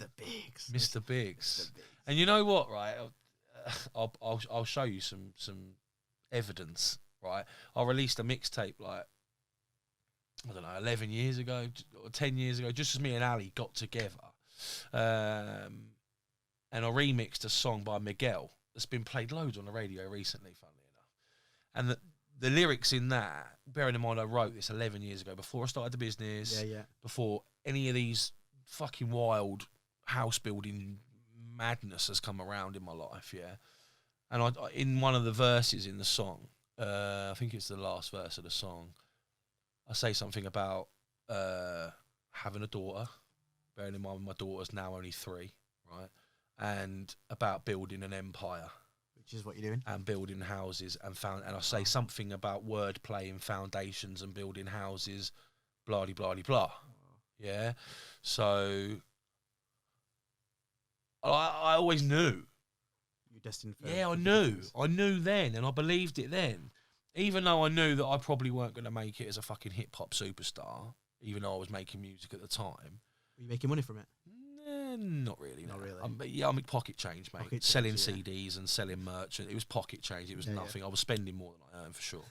Mr. Biggs. And you know what, right? I'll show you some evidence, right? I released a mixtape like, I don't know, 11 years ago or 10 years ago, just as me and Ali got together. And I remixed a song by Miguel that's been played loads on the radio recently, funnily enough. And the lyrics in that, bearing in mind I wrote this 11 years ago, before I started the business, before any of these fucking wild house building madness has come around in my life, And I in one of the verses in the song, I think it's the last verse of the song, I say something about having a daughter, bearing in mind my daughter's now only 3, right? And about building an empire. Which is what you're doing. And building houses and I say something about wordplay and foundations and building houses, blah, blah, blah, blah. Yeah. So I always knew. You're destined for. Yeah, I knew. I knew then, and I believed it then. Even though I knew that I probably weren't going to make it as a fucking hip hop superstar, even though I was making music at the time. Were you making money from it? Not really. Not really. I make pocket change, mate. Pocket selling change, CDs and selling merch. It was pocket change. It was nothing. I was spending more than I earned, for sure.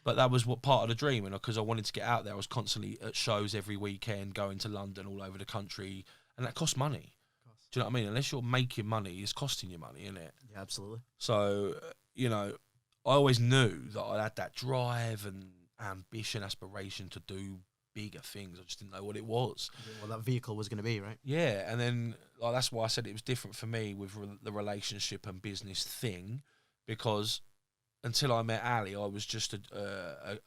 But that was what part of the dream, and because I wanted to get out there, I was constantly at shows every weekend, going to London, all over the country, and that cost money. Do you know what I mean? Unless you're making money, it's costing you money, isn't it? Yeah, absolutely. So, I always knew that I had that drive and ambition, aspiration to do bigger things. I just didn't know what it was. What that vehicle was going to be, right? Yeah, and then that's why I said it was different for me with the relationship and business thing, because until I met Ali, I was just an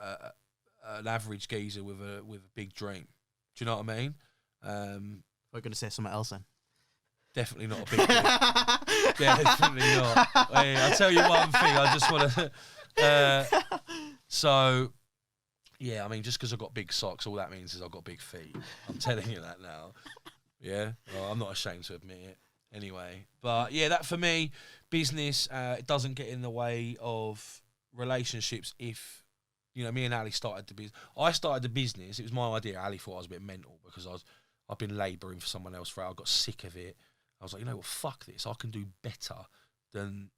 average geezer with a big dream. Do you know what I mean? We're going to say something else then. Definitely not a big thing. Definitely not. Hey, I'll tell you one thing. I just want to. So, yeah, I mean, just because I've got big socks, all that means is I've got big feet. I'm telling you that now. Yeah, well, I'm not ashamed to admit it. Anyway, but yeah, that for me, business, it doesn't get in the way of relationships. If me and Ali started the business. I started the business. It was my idea. Ali thought I was a bit mental because I've been labouring for someone else for. I got sick of it. I was like, you know what, fuck this. I can do better than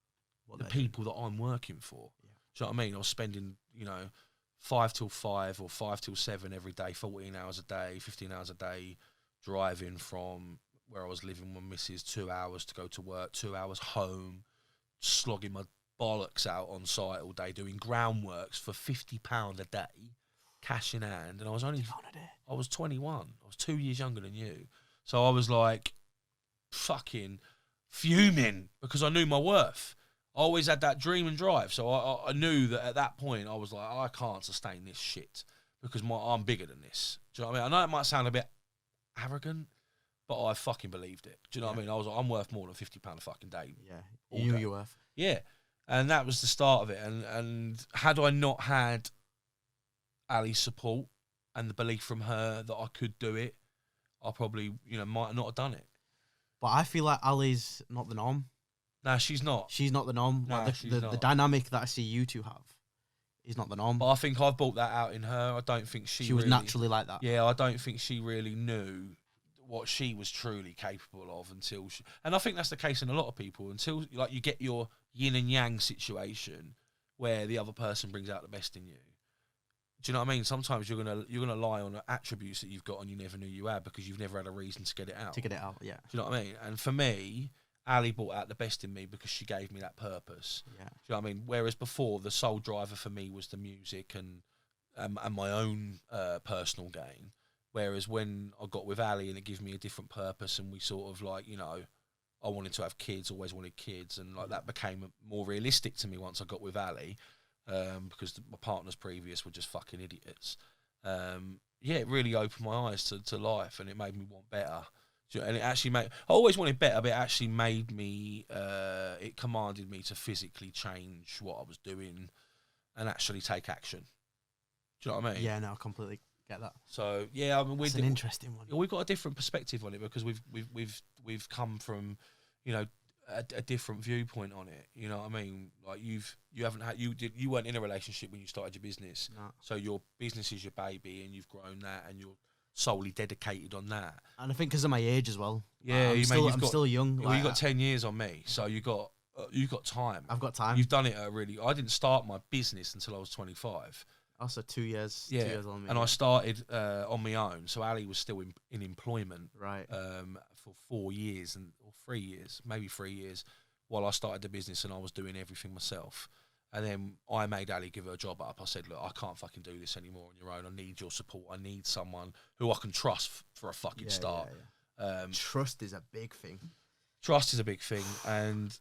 the people that I'm working for. Yeah. Do you know what I mean? I was spending, 5 till 5 or 5 till 7 every day, 14 hours a day, 15 hours a day, driving from where I was living with Mrs. 2 hours to go to work, 2 hours home, slogging my bollocks out on site all day, doing groundworks for £50 a day, cash in hand. And I was I was 21. I was 2 years younger than you. So I was like, fucking fuming because I knew my worth. I always had that dream and drive, so I knew that at that point I was like, I can't sustain this shit because I'm bigger than this. Do you know what I mean? I know it might sound a bit arrogant, but I fucking believed it. Do you know what I mean? I was like, I'm worth more than £50 a fucking day. Yeah, you knew your worth. Yeah, and that was the start of it. And had I not had Ali's support and the belief from her that I could do it, I probably might not have done it. But I feel like Ali's not the norm. No, she's not. She's not the norm. No, like the dynamic that I see you two have is not the norm. But I think I've brought that out in her. I don't think she was really, naturally like that. Yeah, I don't think she really knew what she was truly capable of until she... And I think that's the case in a lot of people. Until you get your yin and yang situation where the other person brings out the best in you. Do you know what I mean? Sometimes you're gonna lie on attributes that you've got and you never knew you had because you've never had a reason to get it out. Yeah. Do you know what I mean? And for me, Ali brought out the best in me because she gave me that purpose. Yeah. Do you know what I mean? Whereas before, the sole driver for me was the music and my own personal gain. Whereas when I got with Ali and it gave me a different purpose and we sort of I wanted to have kids, always wanted kids, and that became more realistic to me once I got with Ali. Because my partners previous were just fucking idiots. It really opened my eyes to life and it made me want better. And it actually I always wanted better, but it actually made me, it commanded me to physically change what I was doing and actually take action. Do you know what I mean? Yeah, no, I completely get that. So, yeah, I mean, it's an interesting one. We've got a different perspective on it because we've come from, a different viewpoint on it. You know what I mean? Like you weren't in a relationship when you started your business. No. So your business is your baby and you've grown that and you're solely dedicated on that. And I think because of my age as well. Yeah, I'm still young. Well, you got 10 years on me, so you got time. I've got time. You've done it I didn't start my business until I was 25. Also 2 years. Yeah, 2 years on me. And I started on my own. So Ali was still in employment. Right. For 4 years or 3 years, maybe 3 years, while I started the business and I was doing everything myself. And then I made Ali give her a job up. I said, look, I can't fucking do this anymore on your own. I need your support. I need someone who I can trust for a fucking start. Yeah. Trust is a big thing. Trust is a big thing. And,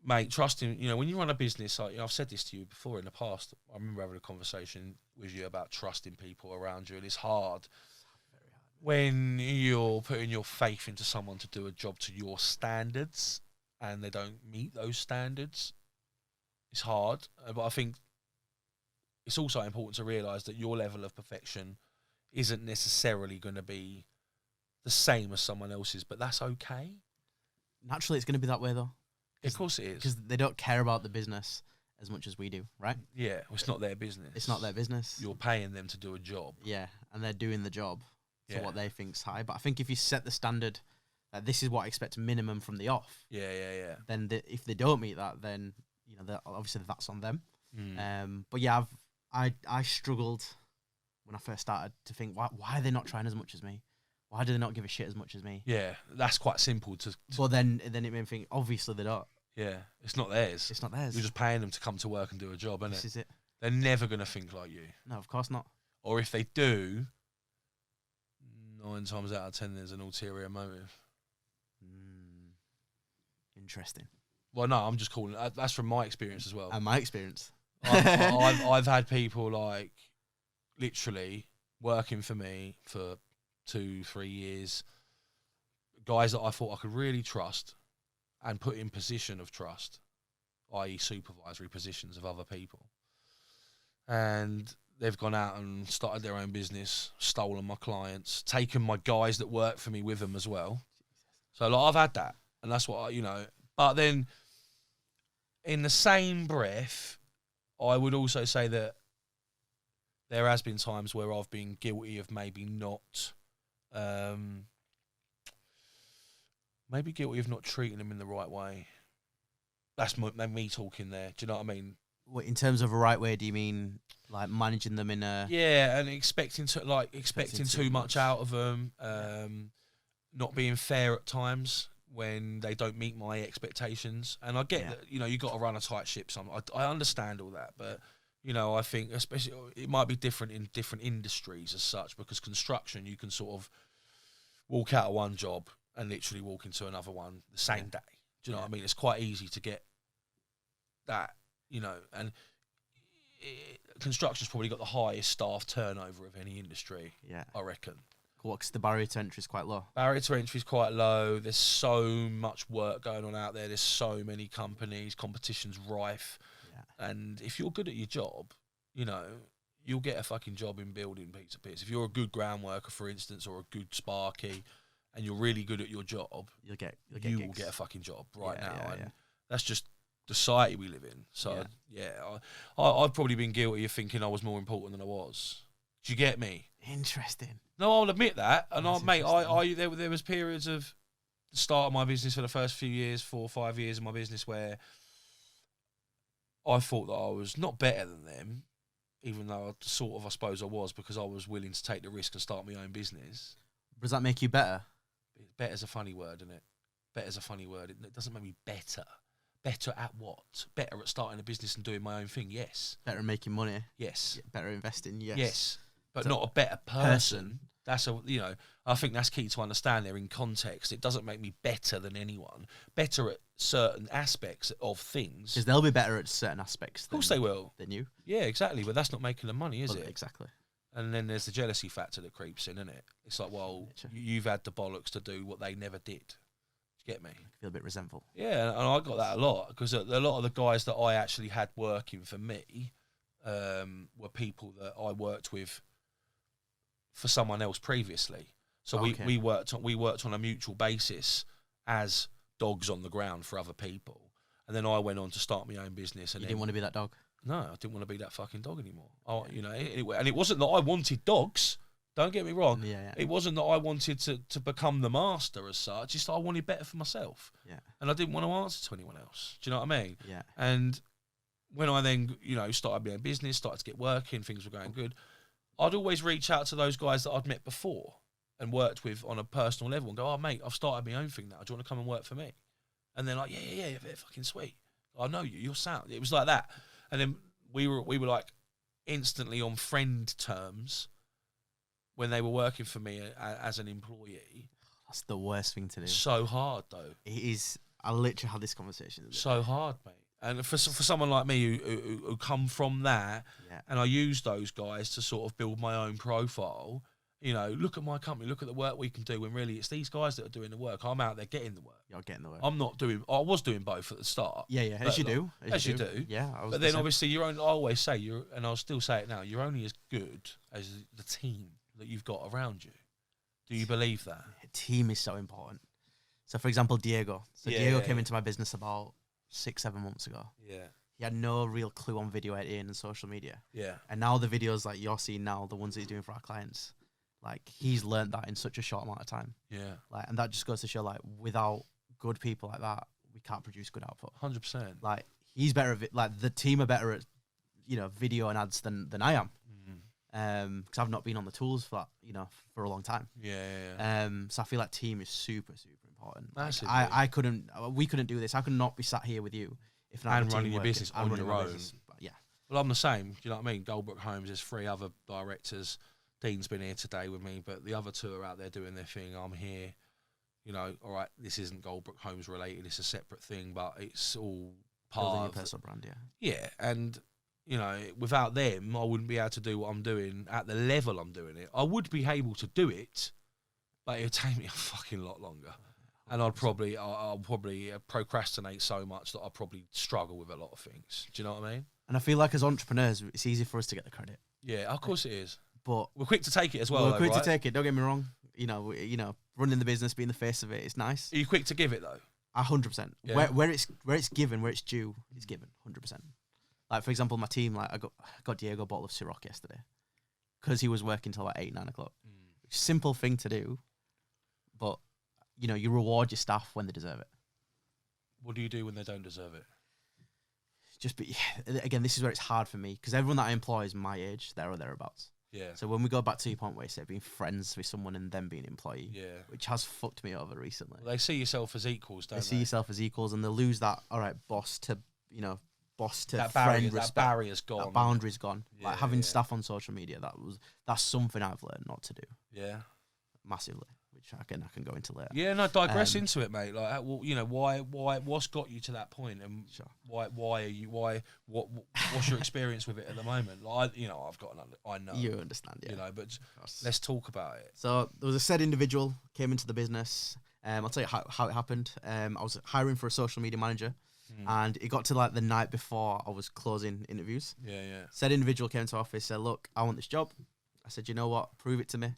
mate, trusting, when you run a business, I've said this to you before in the past. I remember having a conversation with you about trusting people around you. And it's hard. Very hard. When you're putting your faith into someone to do a job to your standards and they don't meet those standards. It's hard, but I think it's also important to realise that your level of perfection isn't necessarily going to be the same as someone else's, but that's okay. Naturally, it's going to be that way, though. Of course it is. Because they don't care about the business as much as we do, right? Yeah, well, it's not their business. It's not their business. You're paying them to do a job. Yeah, and they're doing the job to what they think's high. But I think if you set the standard, this is what I expect minimum from the off. Yeah. Then if they don't meet that, then... obviously that's on them. But yeah, I struggled when I first started to think, why are they not trying as much as me? Why do they not give a shit as much as me? Yeah, that's quite simple to But then it made me think, obviously they don't. Yeah, it's not theirs. It's not theirs. You're just paying them to come to work and do a job, isn't it? This is it. They're never going to think like you. No, of course not. Or if they do, 9 times out of 10 there's an ulterior motive. Interesting. Well, no, I'm just calling it. That's from my experience as well. And my experience. I've had people literally working for me for 2-3 years, guys that I thought I could really trust and put in position of trust, i.e. supervisory positions of other people. And they've gone out and started their own business, stolen my clients, taken my guys that work for me with them as well. So like, I've had that, and that's what but then in the same breath, I would also say that there has been times where I've been guilty of maybe not treating them in the right way. That's me talking there. Do you know what I mean? In terms of a right way, do you mean like managing them in a... Yeah, and expecting too much out of them, not being fair at times when they don't meet my expectations. And I get that, you got to run a tight ship. I understand all that, but, I think especially it might be different in different industries as such, because construction, you can sort of walk out of one job and literally walk into another one the same day. Do you know what I mean? It's quite easy to get that, and construction's probably got the highest staff turnover of any industry, I reckon. Cool, because the barrier to entry is quite low. Barrier to entry is quite low. There's so much work going on out there. There's so many companies. Competition's rife. Yeah. And if you're good at your job, you'll get a fucking job in building pizza pits. If you're a good ground worker, for instance, or a good sparky, and you're really good at your job, you will get a fucking job now. And that's just the society we live in. So I've probably been guilty of thinking I was more important than I was. Do you get me? Interesting. No, I'll admit that. And there was periods of the start of my business for the first few years, 4 or 5 years of my business, where I thought that I was not better than them, even though I suppose I was, because I was willing to take the risk and start my own business. Does that make you better? Better's a funny word, isn't it? Better's a funny word. It doesn't make me better. Better at what? Better at starting a business and doing my own thing, yes. Better at making money? Yes. Better at investing, yes. Yes. But not a better person. That's I think that's key to understand there in context. It doesn't make me better than anyone. Better at certain aspects of things. Because they'll be better at certain aspects. Of course they will. Than you. Yeah, exactly. But that's not making them money, is it? Exactly. And then there's the jealousy factor that creeps in, isn't it? It's like, well, you've had the bollocks to do what they never did. Do you get me? I feel a bit resentful. Yeah, and I got that a lot, because a lot of the guys that I actually had working for me were people that I worked with for someone else previously. So we worked on a mutual basis as dogs on the ground for other people. And then I went on to start my own business. And you didn't want to be that dog? No, I didn't want to be that fucking dog anymore. And it wasn't that I wanted dogs. Don't get me wrong. Yeah. It wasn't that I wanted to become the master as such. Just I wanted better for myself. Yeah. And I didn't want to answer to anyone else. Do you know what I mean? Yeah. And when I then, started my own business, started to get working, things were going good, I'd always reach out to those guys that I'd met before and worked with on a personal level and go, oh, mate, I've started my own thing now. Do you want to come and work for me? And they're like, yeah, fucking sweet. I know you. You're sound. It was like that. And then we were like instantly on friend terms when they were working for me as an employee. That's the worst thing to do. So hard, though. It is. I literally had this conversation. So hard, mate. And for someone like me who come from that, and I use those guys to sort of build my own profile, look at my company, look at the work we can do, when really it's these guys that are doing the work. I'm out there getting the work. You're getting the work. I was doing both at the start. Yeah, as you do. As you do. Yeah. But then obviously I always say, and I'll still say it now, you're only as good as the team that you've got around you. Do you believe that? Team is so important. So for example, Diego. Diego came into my business about 6-7 months ago. Yeah. He had no real clue on video editing and social media. Yeah. And now the videos like you're seeing now, the ones that he's doing for our clients, like he's learned that in such a short amount of time. Yeah. Like, and that just goes to show, like, without good people like that, we can't produce good output. 100%. Like, he's better at it. Like, the team are better at, video and ads than I am. Because I've not been on the tools for that, for a long time. Yeah. So I feel like team is super, super important. Like, we couldn't do this. I could not be sat here with you if not and running your business on your own. Yeah. Well, I'm the same. Do you know what I mean? Goldbrooke Homes, there's 3 other directors. Dean's been here today with me, but the other 2 are out there doing their thing. I'm here. All right, this isn't Goldbrooke Homes related. It's a separate thing, but it's all part building of your personal brand. Yeah, and without them, I wouldn't be able to do what I'm doing at the level I'm doing it. I would be able to do it, but it would take me a fucking lot longer. And I'll probably procrastinate so much that I'll probably struggle with a lot of things. Do you know what I mean? And I feel like as entrepreneurs, it's easy for us to get the credit. Yeah, of course it is. But we're quick to take it as well. We're quick right? to take it. Don't get me wrong. You know, running the business, being the face of it, it's nice. Are you quick to give it though? 100%. Yeah. Where it's given, where it's due, it's given. 100%. Like for example, my team, like I got Diego a bottle of Ciroc yesterday because he was working till like 8, 9 o'clock. Simple thing to do, but you know, you reward your staff when they deserve it. What do you do when they don't deserve it? Again, this is where it's hard for me because everyone that I employ is my age, there or thereabouts. Yeah. So when we go back to your point where you said being friends with someone and them being an employee, Yeah. which has fucked me over recently. Well, they see yourself as equals, don't they? They see yourself as equals, and they lose that. All right, boss to that friend barrier, respect. that barrier's gone. That boundary's gone. Yeah, like having yeah. staff on social media, that's something I've learned not to do Yeah. massively, which I can go into later. Yeah, no, digress into it, mate. Like, well, you know, what's got you to that point, and Sure. what's your experience with it at the moment? Like, I've got another. I know. You understand, yeah. But let's talk about it. So there was a said individual came into the business. I'll tell you how it happened. I was hiring for a social media manager, and it got to like the night before I was closing interviews. Yeah, yeah. Said individual came to office, said, "Look, I want this job." I said, "You know what? Prove it to me."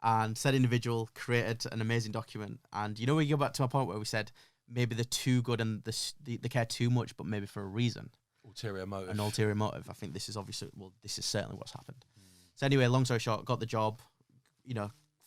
And said individual created an amazing document. And you know, we go back to a point where we said maybe they're too good and they care too much, but maybe for a reason. Ulterior motive. An ulterior motive. I think this is this is certainly what's happened. So anyway, long story short, got the job,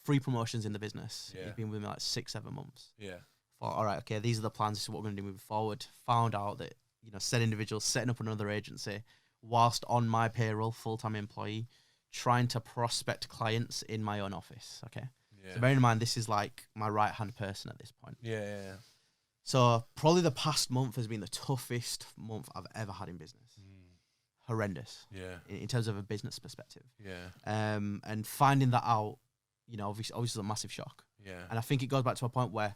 3 promotions in the business. Yeah. He's been with me like 6-7 months. Yeah. Thought, all right, okay, these are the plans. This is what we're going to do moving forward. Found out that, said individual setting up another agency whilst on my payroll, full-time employee, trying to prospect clients in my own office. Okay. Yeah. So bearing in mind, this is like my right-hand person at this point. Yeah, yeah, yeah. So probably the past month has been the toughest month I've ever had in business. Horrendous. Yeah. In terms of a business perspective. Yeah. And finding that out, obviously a massive shock. Yeah. And I think it goes back to a point where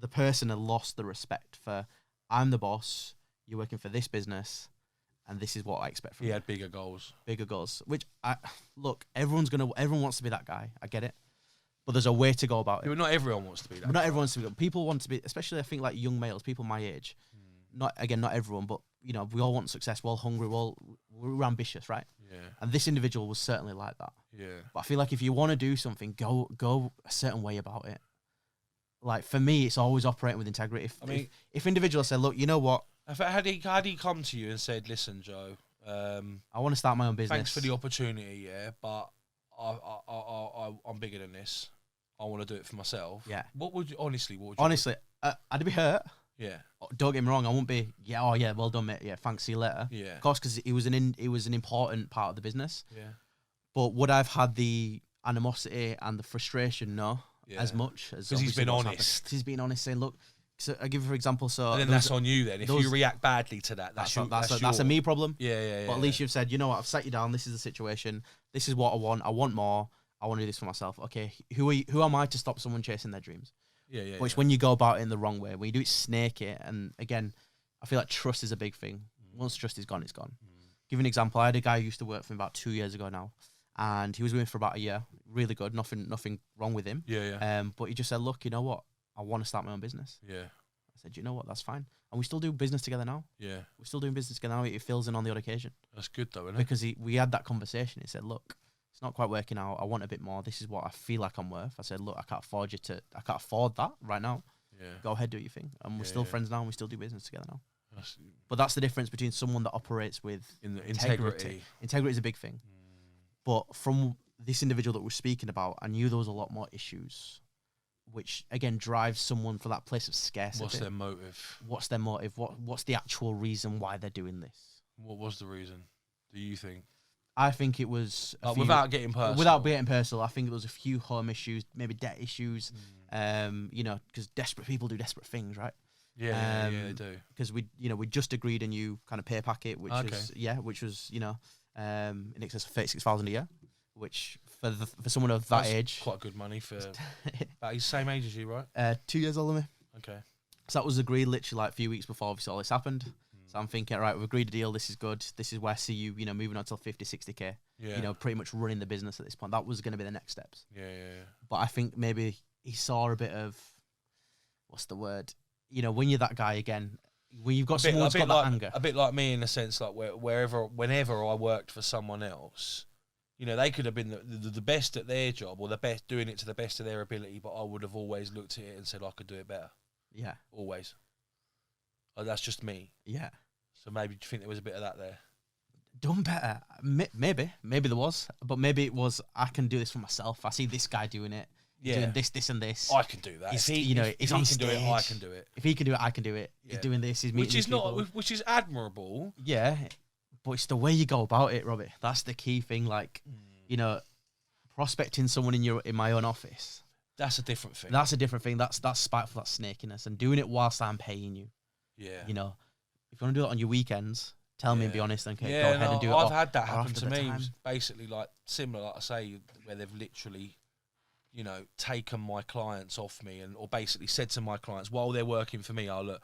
the person had lost the respect for, I'm the boss, you're working for this business, and this is what I expect from you. He had bigger goals. Bigger goals. Which, everyone wants to be that guy. I get it. But there's a way to go about it. Yeah, but not everyone wants to be that. But not everyone wants to be. People want to be, especially I think like young males, people my age. Not everyone, but we all want success. We're all hungry. We're ambitious, right? Yeah. And this individual was certainly like that. Yeah. But I feel like if you want to do something, go a certain way about it. Like for me, it's always operating with integrity. If individuals say, look, you know what? Had he come to you and said, listen, Joe, I want to start my own business. Thanks for the opportunity, yeah, but I'm bigger than this. I want to do it for myself. Yeah. What would you honestly? I'd be hurt. Yeah. Don't get me wrong. I won't be. Yeah. Oh yeah. Well done, mate. Yeah. Thanks. See you later. Yeah. Of course, because it was an important part of the business. Yeah. But would I've had the animosity and the frustration? No. Yeah. As much as because he's been honest. He's been honest, saying, "Look." So I give you for example. So and then that's on you. Then if you react badly to that, that's a me problem. Yeah. But at least you've said, you know what? I've sat you down. This is the situation. This is what I want. I want more. I want to do this for myself. Okay. Who am I to stop someone chasing their dreams? Yeah. But it's when you go about it in the wrong way, when you do it snake it, and again, I feel like trust is a big thing. Once trust is gone, it's gone. Give you an example. I had a guy who used to work for me about 2 years ago now, and he was with me for about a year. Really good. Nothing wrong with him. Yeah. But he just said, look, you know what? I want to start my own business. Yeah. I said, you know what? That's fine. And we still do business together now. Yeah. We're still doing business together now. It fills in on the odd occasion. That's good though, isn't it? Because we had that conversation. He said, look, it's not quite working out. I want a bit more. This is what I feel like I'm worth. I said, look, I can't afford that right now. Yeah. Go ahead, do your thing. And we're still friends now, and we still do business together now. But that's the difference between someone that operates with integrity. Integrity is a big thing. But from this individual that we're speaking about, I knew there was a lot more issues, which again drives someone for that place of scarcity. What's their motive? What's the actual reason why they're doing this? What was the reason, do you think? I think it was without getting personal. I think there was a few home issues, maybe debt issues. Because desperate people do desperate things, right? Yeah, they do. Because we just agreed a new kind of pay packet, which was in excess of 36,000 a year, which for someone of that age, quite good money for. But he's the same age as you, right? 2 years older than me. Okay. So that was agreed literally like a few weeks before obviously all this happened. So I'm thinking, right, we've agreed a deal. This is good. This is where I see you, moving on till 50, 60K. Yeah. Pretty much running the business at this point. That was going to be the next steps. Yeah. But I think maybe he saw a bit of, what's the word? You know, when you're that guy again, when you've got someone who's got like, that anger. A bit like me in the sense, like whenever I worked for someone else, you know, they could have been the best at their job or the best doing it to the best of their ability, but I would have always looked at it and said I could do it better. Yeah. Always. Like, that's just me. Yeah. So maybe do you think there was a bit of that there? Done better. Maybe there was, but maybe it was, I can do this for myself. I see this guy doing it. Yeah. Doing this, and this. I can do that. He's, if he on can stage. do it, I can do it. If he can do it, I can do it. Yeah. He's doing this. He's meeting people. Which is admirable. Yeah, but it's the way you go about it, Robbie. That's the key thing. Like, you know, prospecting someone in my own office. That's a different thing. That's a different thing. That's spiteful. That's snakiness, and doing it whilst I'm paying you. Yeah. You know, if you want to do it on your weekends, tell me and be honest. And go ahead and do it. I've had that happen to me. Time. Basically, like similar, like I say, where they've literally, you know, taken my clients off me or basically said to my clients while they're working for me, "Oh look,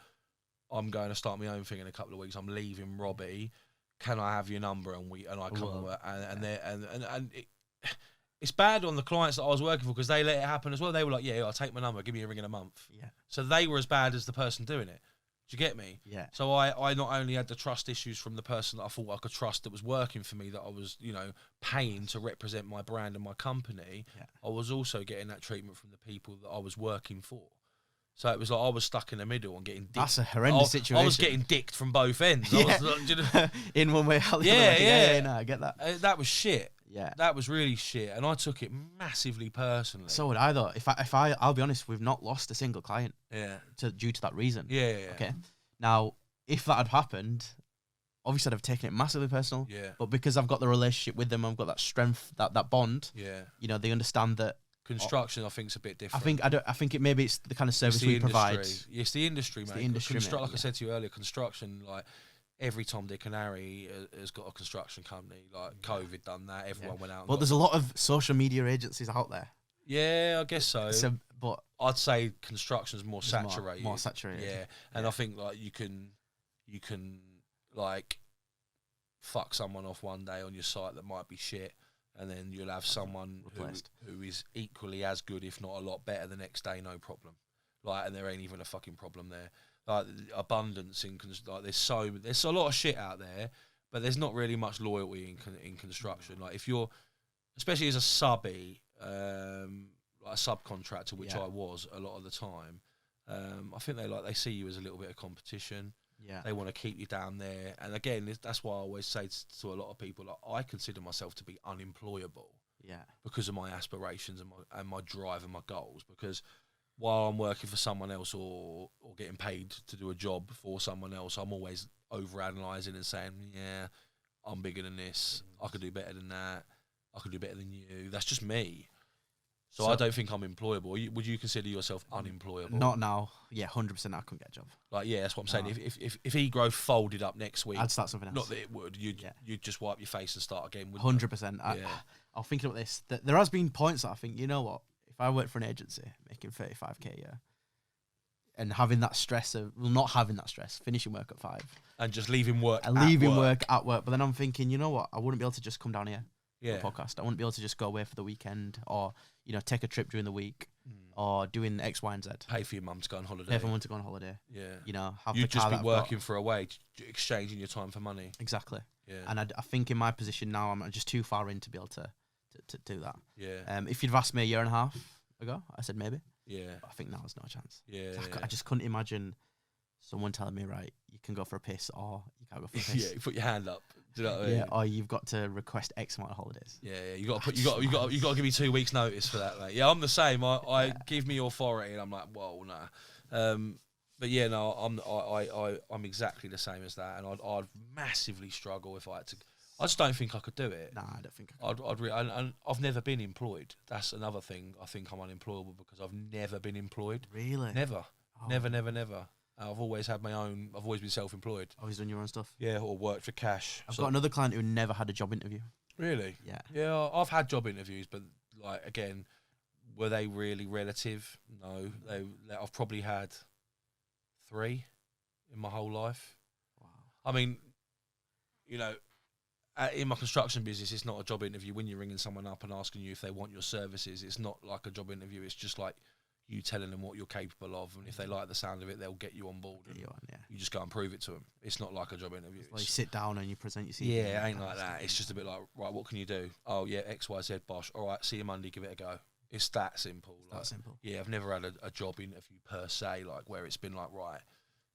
I'm going to start my own thing in a couple of weeks. I'm leaving Robbie. Can I have your number?" And I come over and it's bad on the clients that I was working for because they let it happen as well. They were like, "Yeah, I'll take my number. Give me a ring in a month." Yeah. So they were as bad as the person doing it. Do you get me? Yeah. So I not only had the trust issues from the person that I thought I could trust that was working for me, that I was, you know, paying to represent my brand and my company, I was also getting that treatment from the people that I was working for. So it was like I was stuck in the middle and getting dicked. That's a horrendous situation. I was getting dicked from both ends. I was like, you know, in one way or the other. Yeah. No, I get that. That was shit. Yeah. That was really shit. And I took it massively personally. So would I, though. I'll be honest, we've not lost a single client. Yeah. Due to that reason. Yeah. Okay. Now, if that had happened, obviously I'd have taken it massively personal. Yeah. But because I've got the relationship with them, I've got that strength, that bond. Yeah. You know, they understand that. Construction, I think, is a bit different. I think it's the kind of service we provide. It's the industry, mate. The industry, mate, like I said to you earlier, construction, like every Tom, Dick and Harry has got a construction company. Like COVID done that. Everyone went out. But there's a lot of social media agencies out there. Yeah, I guess so. But I'd say construction's more saturated. More saturated. Yeah, and I think like you can like fuck someone off one day on your site that might be shit, and then you'll have someone who is equally as good, if not a lot better, the next day, no problem. Like, and there ain't even a fucking problem there. Like abundance like there's a lot of shit out there, but there's not really much loyalty in construction. Like if you're, especially as a subby, like a subcontractor, which I was a lot of the time, I think they see you as a little bit of competition. Yeah, they want to keep you down there. And again, that's why I always say to a lot of people, like, I consider myself to be unemployable. Yeah, because of my aspirations and my drive and my goals. Because while I'm working for someone else or getting paid to do a job for someone else, I'm always overanalyzing and saying, yeah, I'm bigger than this. I could do better than that. I could do better than you. That's just me. So I don't think I'm employable. Would you consider yourself unemployable? Not now. Yeah, 100% I couldn't get a job. Like, yeah, that's what I'm saying. If eGrowth folded up next week, I'd start something else. Not that it would. You'd just wipe your face and start again. 100%. I'll think about this. There has been points that I think, you know what? If I worked for an agency making 35k a year and having that stress not having that stress, finishing work at 5. And just leaving work at work. But then I'm thinking, you know what? I wouldn't be able to just come down here. Yeah. For a podcast. I wouldn't be able to just go away for the weekend or, you know, take a trip during the week or doing X, Y, and Z. Pay for your mum to go on holiday. Pay for mum to go on holiday. Yeah. You know, have You'd the car just be working for a wage, exchanging your time for money. Exactly. Yeah. And I think in my position now, I'm just too far in to be able to do that. Yeah. If you'd have asked me a year and a half ago, I said maybe. Yeah. But I think now there's no chance. Yeah. I just couldn't imagine someone telling me, right, you can go for a piss or you can't go for a piss. Yeah, you put your hand up. Do you know what I mean? Yeah, or you've got to request X amount of holidays. Yeah, you got to give me 2 weeks notice for that, mate. Yeah, I'm the same. I give me authority, and I'm like, whoa, nah. But yeah, no, I'm exactly the same as that, and I'd massively struggle if I had to. I just don't think I could do it. Nah, I don't think I could. And I've never been employed. That's another thing. I think I'm unemployable because I've never been employed. Really? Never. Oh. Never. I've always had my own. I've always been self-employed. Always done your own stuff. Yeah, or worked for cash. I've got another client who never had a job interview. Really? Yeah. Yeah, I've had job interviews, but like again, were they really relative? No. I've probably had 3 in my whole life. Wow. I mean, you know, in my construction business, it's not a job interview. When you're ringing someone up and asking you if they want your services, it's not like a job interview. It's just like you telling them what you're capable of, and if they like the sound of it, they'll get you on board. And you just go and prove it to them. It's not like a job interview. Well, you sit down and you present your CV. Yeah, it ain't like that. It's just a bit like, right, what can you do? Oh yeah, X, Y, Z, bosh. All right, see you Monday. Give it a go. It's that simple. That simple. Yeah, I've never had a job interview per se, like where it's been like, right,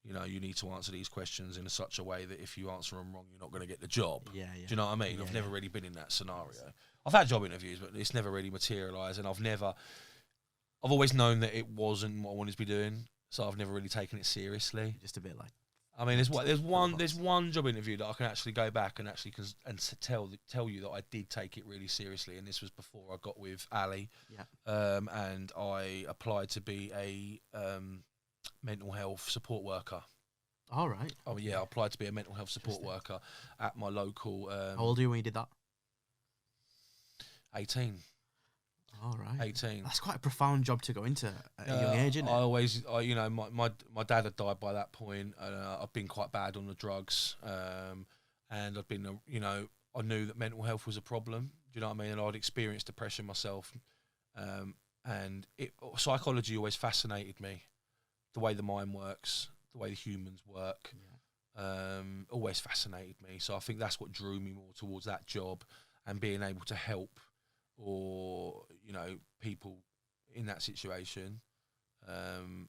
you know, you need to answer these questions in such a way that if you answer them wrong, you're not going to get the job. Yeah. Do you know what I mean? Yeah, I've never really been in that scenario. I've had job interviews, but it's never really materialised, and I've always known that it wasn't what I wanted to be doing, so I've never really taken it seriously. Just a bit like. I mean, there's one job interview that I can actually go back and actually tell you that I did take it really seriously, and this was before I got with Ali. Yeah. And I applied to be a mental health support worker. All right. Oh yeah, I applied to be a mental health support worker at my local. How old are you when you did that? 18. All right. 18. That's quite a profound job to go into at a young age, isn't it? You know, my dad had died by that point. I've been quite bad on the drugs, and I've been, you know, I knew that mental health was a problem. Do you know what I mean? And I'd experienced depression myself, and psychology always fascinated me, the way the mind works, the way the humans work. Yeah. Always fascinated me. So I think that's what drew me more towards that job and being able to help, or you know, people in that situation, and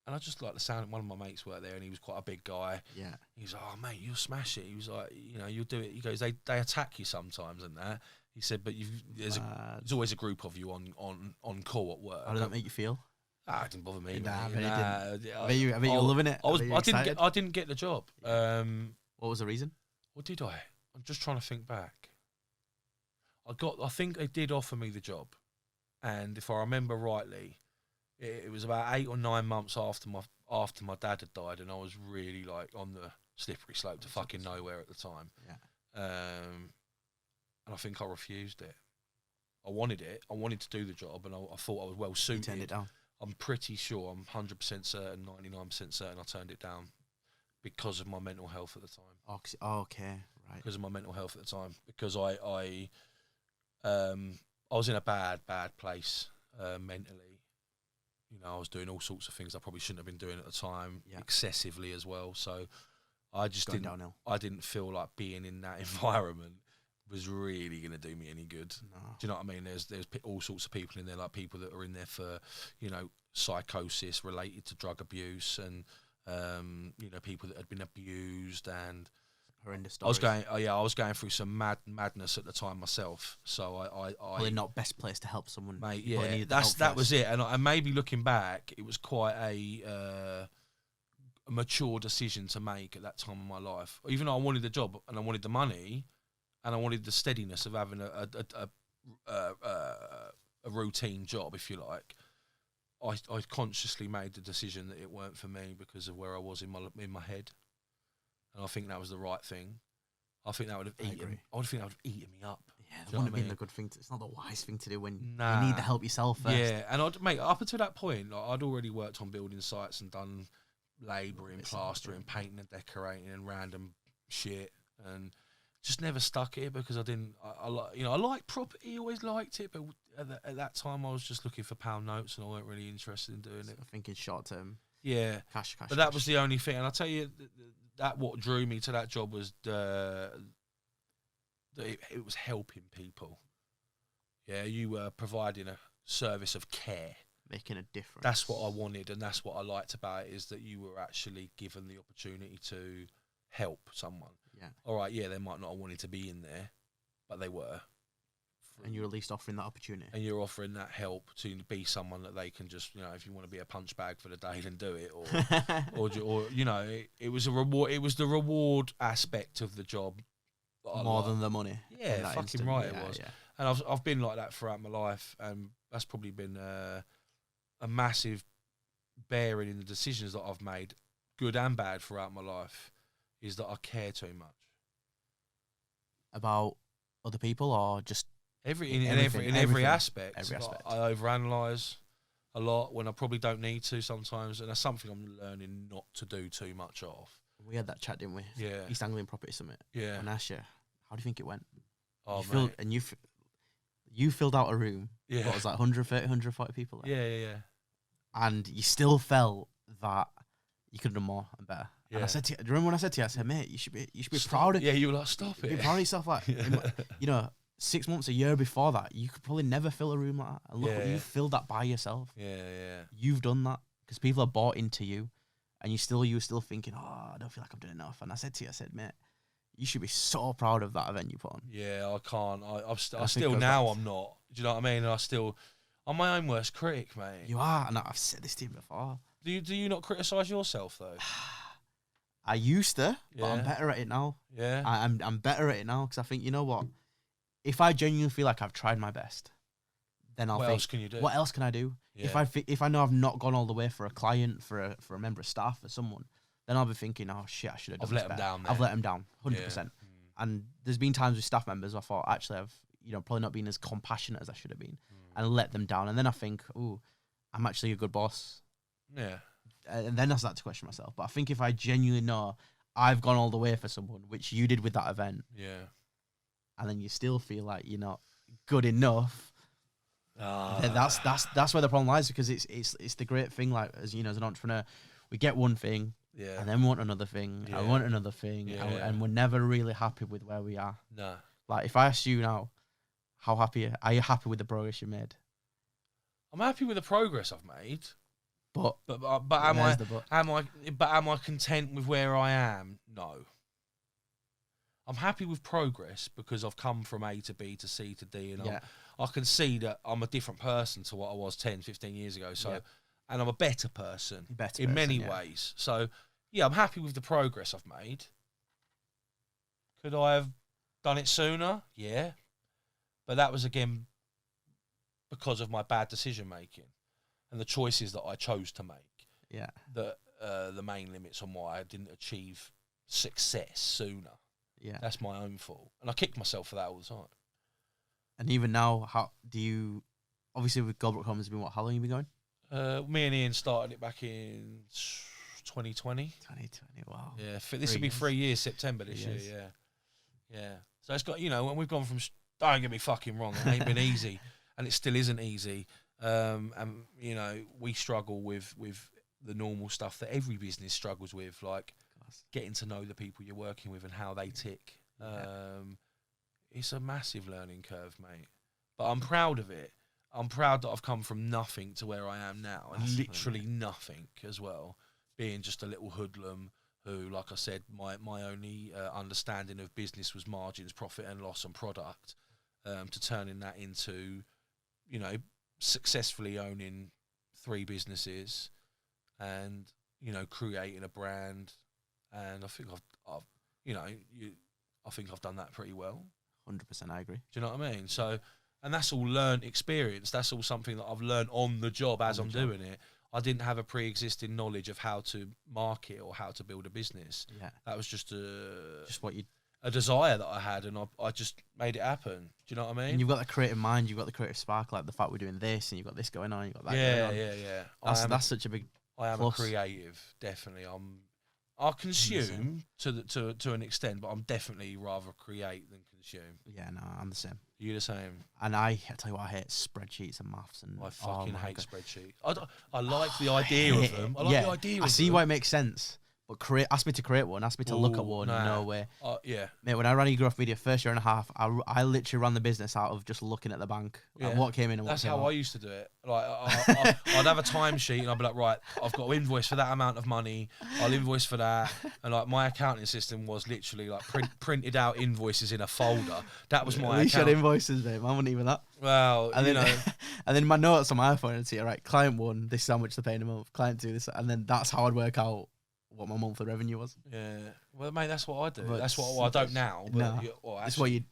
I just like the sound. One of my mates worked there, and he was quite a big guy. Yeah, he was like, "Oh mate, you'll smash it." He was like, "You know, you'll do it." He goes, "They attack you sometimes and that." He said, "But there's always a group of you on call at work." How did that make you feel? It didn't bother me. I bet you were loving it. I didn't get the job. Yeah. What was the reason? What did I? I'm just trying to think back. I think they did offer me the job, and if I remember rightly, it was about 8 or 9 months after my dad had died, and I was really like on the slippery slope to fucking nowhere at the time. Yeah. And I think I refused it. I wanted it. I wanted to do the job, and I thought I was well suited. You turned it down. I'm pretty sure. I'm 100% certain, 99% certain. I turned it down because of my mental health at the time. Oh, okay, right. Because of my mental health at the time, because I was in a bad place mentally. You know, I was doing all sorts of things I probably shouldn't have been doing at the time, excessively as well. So I just didn't feel like being in that environment was really going to do me any good. No. Do you know what I mean? There's all sorts of people in there, like people that are in there for, you know, psychosis related to drug abuse, and you know, people that had been abused, and horrendous stories. I was going through some madness at the time myself. So I probably not best place to help someone, mate. Yeah, that was it. And maybe looking back, it was quite a mature decision to make at that time of my life. Even though I wanted the job and I wanted the money, and I wanted the steadiness of having a routine job, if you like. I consciously made the decision that it weren't for me because of where I was in my head. And I think that was the right thing. I think that would have eaten me up. Yeah, that wouldn't have been the good thing. It's not the wise thing to do when you need the help yourself first. Yeah, and up until that point, like, I'd already worked on building sites and done labouring, plastering, painting and decorating and random shit, and just never stuck it because I like property, always liked it, but at that time I was just looking for pound notes and I weren't really interested in doing it. Thinking short term. Yeah, cash. But that was the only thing, and I'll tell you that what drew me to that job was it was helping people. Yeah, you were providing a service of care, making a difference. That's what I wanted, and that's what I liked about it, is that you were actually given the opportunity to help someone. Yeah. All right, yeah, they might not have wanted to be in there, but they were. And you're at least offering that opportunity. And you're offering that help to be someone that they can just, you know, if you want to be a punch bag for the day, then do it. Or you know, it was a reward. It was the reward aspect of the job. More than the money. Yeah, fucking instant. Right, it was. Yeah. And I've been like that throughout my life, and that's probably been a massive bearing in the decisions that I've made, good and bad, throughout my life, is that I care too much about other people, or just every aspect. Every aspect. I overanalyze a lot when I probably don't need to sometimes, and that's something I'm learning not to do too much of. We had that chat, didn't we? Yeah. East Anglian Property Summit. Yeah. And asked you, how do you think it went? Oh, you filled out a room. Yeah. What was that, 130, 140 people? There? Yeah. and you still felt that you could have done more and better. Yeah. And I said to you, do you remember when I said to you, I said, mate, you should be proud of Yeah, you were like, stop be it. proud of yourself. Like, you know, 6 months, a year before that, you could probably never fill a room like that. And look, you filled that by yourself. Yeah, yeah. You've done that because people are bought into you, and you were still thinking, oh, I don't feel like I'm doing enough. And I said to you, mate, you should be so proud of that event you put on. Yeah, I can't. I still now I'm not. Do you know what I mean? And I'm my own worst critic, mate. You are, and I've said this to you before. Do you not criticise yourself though? I used to, but I'm better at it now. Yeah. I'm better at it now because I think, you know what? If I genuinely feel like I've tried my best, then I'll think, what else can you do? What else can I do? Yeah. If I know I've not gone all the way for a client, for a member of staff, for someone, then I'll be thinking, oh shit, I should have done this better. I've let them down. I've let them down, 100%. And there's been times with staff members I thought, actually, I've probably not been as compassionate as I should have been, and let them down. And then I think, oh, I'm actually a good boss. Yeah. And then I start to question myself. But I think if I genuinely know I've gone all the way for someone, which you did with that event, yeah, and then you still feel like you're not good enough, then that's where the problem lies. Because it's the great thing, like, as you know, as an entrepreneur, we get one thing, and then we want another thing, and we want another thing, and we're never really happy with where we are. No. Like, if I ask you now, are you happy with the progress you made? I'm happy with the progress I've made. But am I content with where I am? No. I'm happy with progress because I've come from A to B to C to D, and I can see that I'm a different person to what I was 10, 15 years ago. So, and I'm a better person in many ways. So, yeah, I'm happy with the progress I've made. Could I have done it sooner? Yeah. But that was, again, because of my bad decision making and the choices that I chose to make. Yeah. That the main limits on why I didn't achieve success sooner. Yeah. That's my own fault. And I kick myself for that all the time. And even now, how do you, obviously with Goldbrooke Homes, how long have you been going? Me and Ian started it back in 2020. 2020, wow. Yeah, this will be 3 years, September this year, yeah. Yeah. So it's got, when we've gone from, don't get me fucking wrong, it ain't been easy, and it still isn't easy. And, we struggle with the normal stuff that every business struggles with, like getting to know the people you're working with and how they tick. It's a massive learning curve, mate. But I'm proud of it. I'm proud that I've come from nothing to where I am now, and literally nothing as well, being just a little hoodlum who, like I said, my only understanding of business was margins, profit and loss and product, to turning that into, successfully owning 3 businesses and, creating a brand. And I think I think I've done that pretty well. 100%, I agree. Do you know what I mean? So, and that's all learned experience. That's all something that I've learned on the job as I'm doing it. I didn't have a pre-existing knowledge of how to market or how to build a business. Yeah, that was just a desire that I had, and I just made it happen. Do you know what I mean? And you've got the creative mind, you've got the creative spark, like the fact we're doing this, and you've got this going on, you've got that going on. Yeah. That's such a big I am plus. A creative, definitely. I consume to an extent, but I'm definitely rather create than consume. Yeah, no, I'm the same. You're the same. And I tell you what, I hate spreadsheets and maths. And I fucking hate spreadsheets. I like the idea of them. I like the idea of them. I see why it makes sense. But ask me to create one, ask me to look at one, no way. Yeah. Mate, when I ran eGrowth Media first year and a half, I literally ran the business out of just looking at the bank and what came in and what came out. That's how I used to do it. Like, I'd have a timesheet and I'd be like, right, I've got to invoice for that amount of money. I'll invoice for that. And like my accounting system was literally like printed out invoices in a folder. That was my account. We should invoices, mate. I wasn't even that. Well, and then, and then my notes on my iPhone, I'd see, all right, client 1, this is how much they're paying a month. Client 2, this, and then that's how I'd work out what my monthly revenue was. Yeah. Well, mate, that's what I do. But that's what I don't now. But that's what you...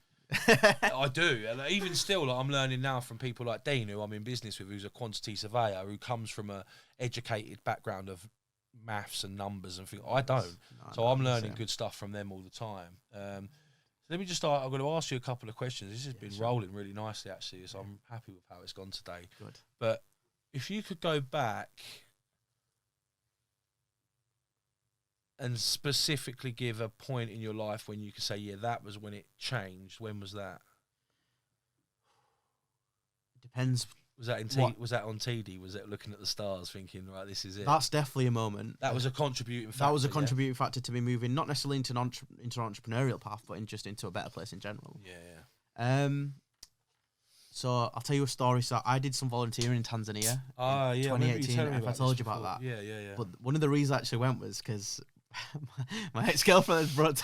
I do. And even still, like, I'm learning now from people like Dean, who I'm in business with, who's a quantity surveyor, who comes from a educated background of maths and numbers and things. I don't. So I'm learning good stuff from them all the time. So let me just start. I'm going to ask you a couple of questions. This has been rolling really nicely, actually, so I'm happy with how it's gone today. Good. But if you could go back and specifically give a point in your life when you could say, yeah, that was when it changed. When was that? Depends. Was that in was that on TD? Was it looking at the stars, thinking, right, this is it? That's definitely a moment. That was a contributing factor. That was a contributing factor to me moving, not necessarily into an entrepreneurial path, but just into a better place in general. Yeah. So I'll tell you a story. So I did some volunteering in Tanzania. Ah, yeah. 2018. If I told you about that. Yeah. But one of the reasons I actually went was because my ex-girlfriend has brought.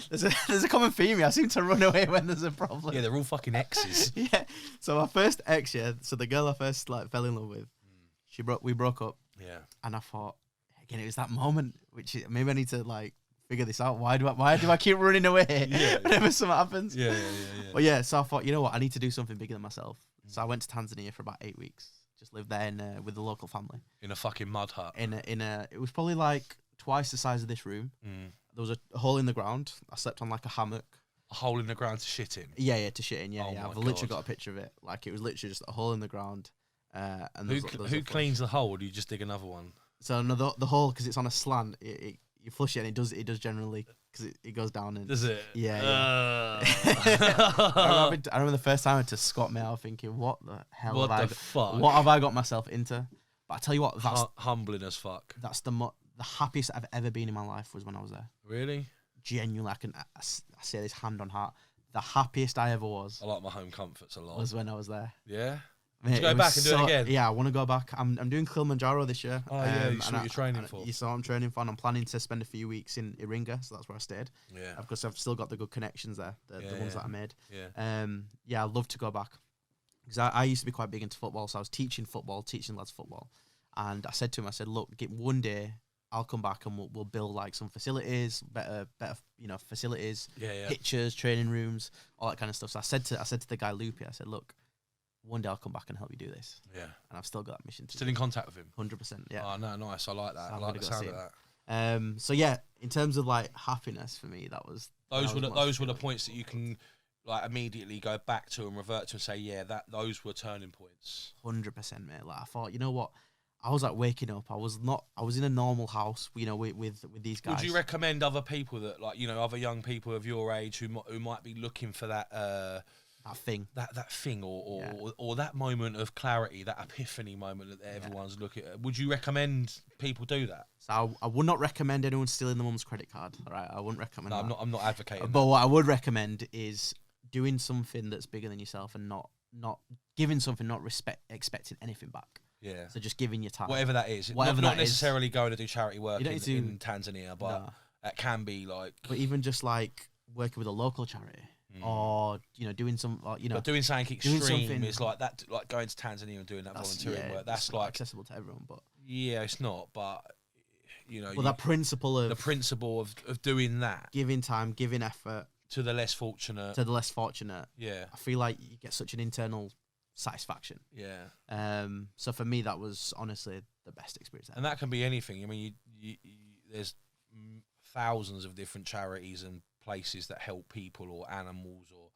There's a common theme here. I seem to run away when there's a problem. Yeah, they're all fucking exes. Yeah. So my first ex, so the girl I first fell in love with, we broke up. Yeah. And I thought, again, it was that moment which maybe I need to figure this out. Why do I keep running away whenever something happens? Yeah. But yeah, so I thought, you know what, I need to do something bigger than myself. So I went to Tanzania for about 8 weeks. Just lived there with the local family. In a fucking mud hut. It was probably like twice the size of this room. There was a hole in the ground. I slept on like a hammock. A hole in the ground to shit in? Yeah, to shit in, yeah. Oh I've literally got a picture of it. Like, it was literally just a hole in the ground. And who cleans the hole, or do you just dig another one? So no, the hole, because it's on a slant, you flush it and it does generally, because it goes down. And does it? Yeah. I remember the first time I went to Scott Mail thinking, what the hell what have I got myself into? But I tell you what, that's humbling as fuck. That's the happiest I've ever been in my life was when I was there. Really? Genuinely, I say this hand on heart, the happiest I ever was. I like my home comforts a lot. Was when I was there. Yeah. Mate, to go back and do it again? Yeah, I want to go back. I'm doing Kilimanjaro this year. Oh, yeah, you saw what you're training for. You saw what I'm training for, and I'm planning to spend a few weeks in Iringa, so that's where I stayed. Yeah. Because I've still got the good connections there, the ones that I made. Yeah. Yeah, I'd love to go back. Because I used to be quite big into football, so I was teaching lads football. And I said to him, look, one day I'll come back and we'll build like some facilities, better facilities, pitches, training rooms, all that kind of stuff. So I said to the guy Loopy, I said, look, one day I'll come back and help you do this. Yeah. And I've still got that mission to Still in contact with him? 100%, yeah. Oh, no, nice. I like that. So I like the sound of that. So yeah, in terms of like happiness for me, those were the points that you can like immediately go back to and revert to and say, yeah, those were turning points. 100%, mate. Like, I thought, you know what? I was like waking up. I was in a normal house, with these guys. Would you recommend other people that other young people of your age who might be looking for that that thing or that moment of clarity, that epiphany moment that everyone's looking at? Would you recommend people do that? So I would not recommend anyone stealing the mum's credit card. All right, I wouldn't recommend that. I'm not advocating but what I would recommend is doing something that's bigger than yourself and not giving something, not expecting anything back. Yeah. So just giving your time. Whatever that is. Not necessarily going to do charity work in Tanzania, but that can be like... But even just like working with a local charity or, doing some, But doing something extreme is like that, like going to Tanzania and doing that volunteering work. That's like... accessible to everyone, but... Yeah, it's not, but... that principle of... The principle of doing that. Giving time, giving effort. To the less fortunate. Yeah. I feel like you get such an internal satisfaction. Yeah. So for me, that was honestly the best experience ever. And that can be anything. I mean, there's thousands of different charities and places that help people or animals or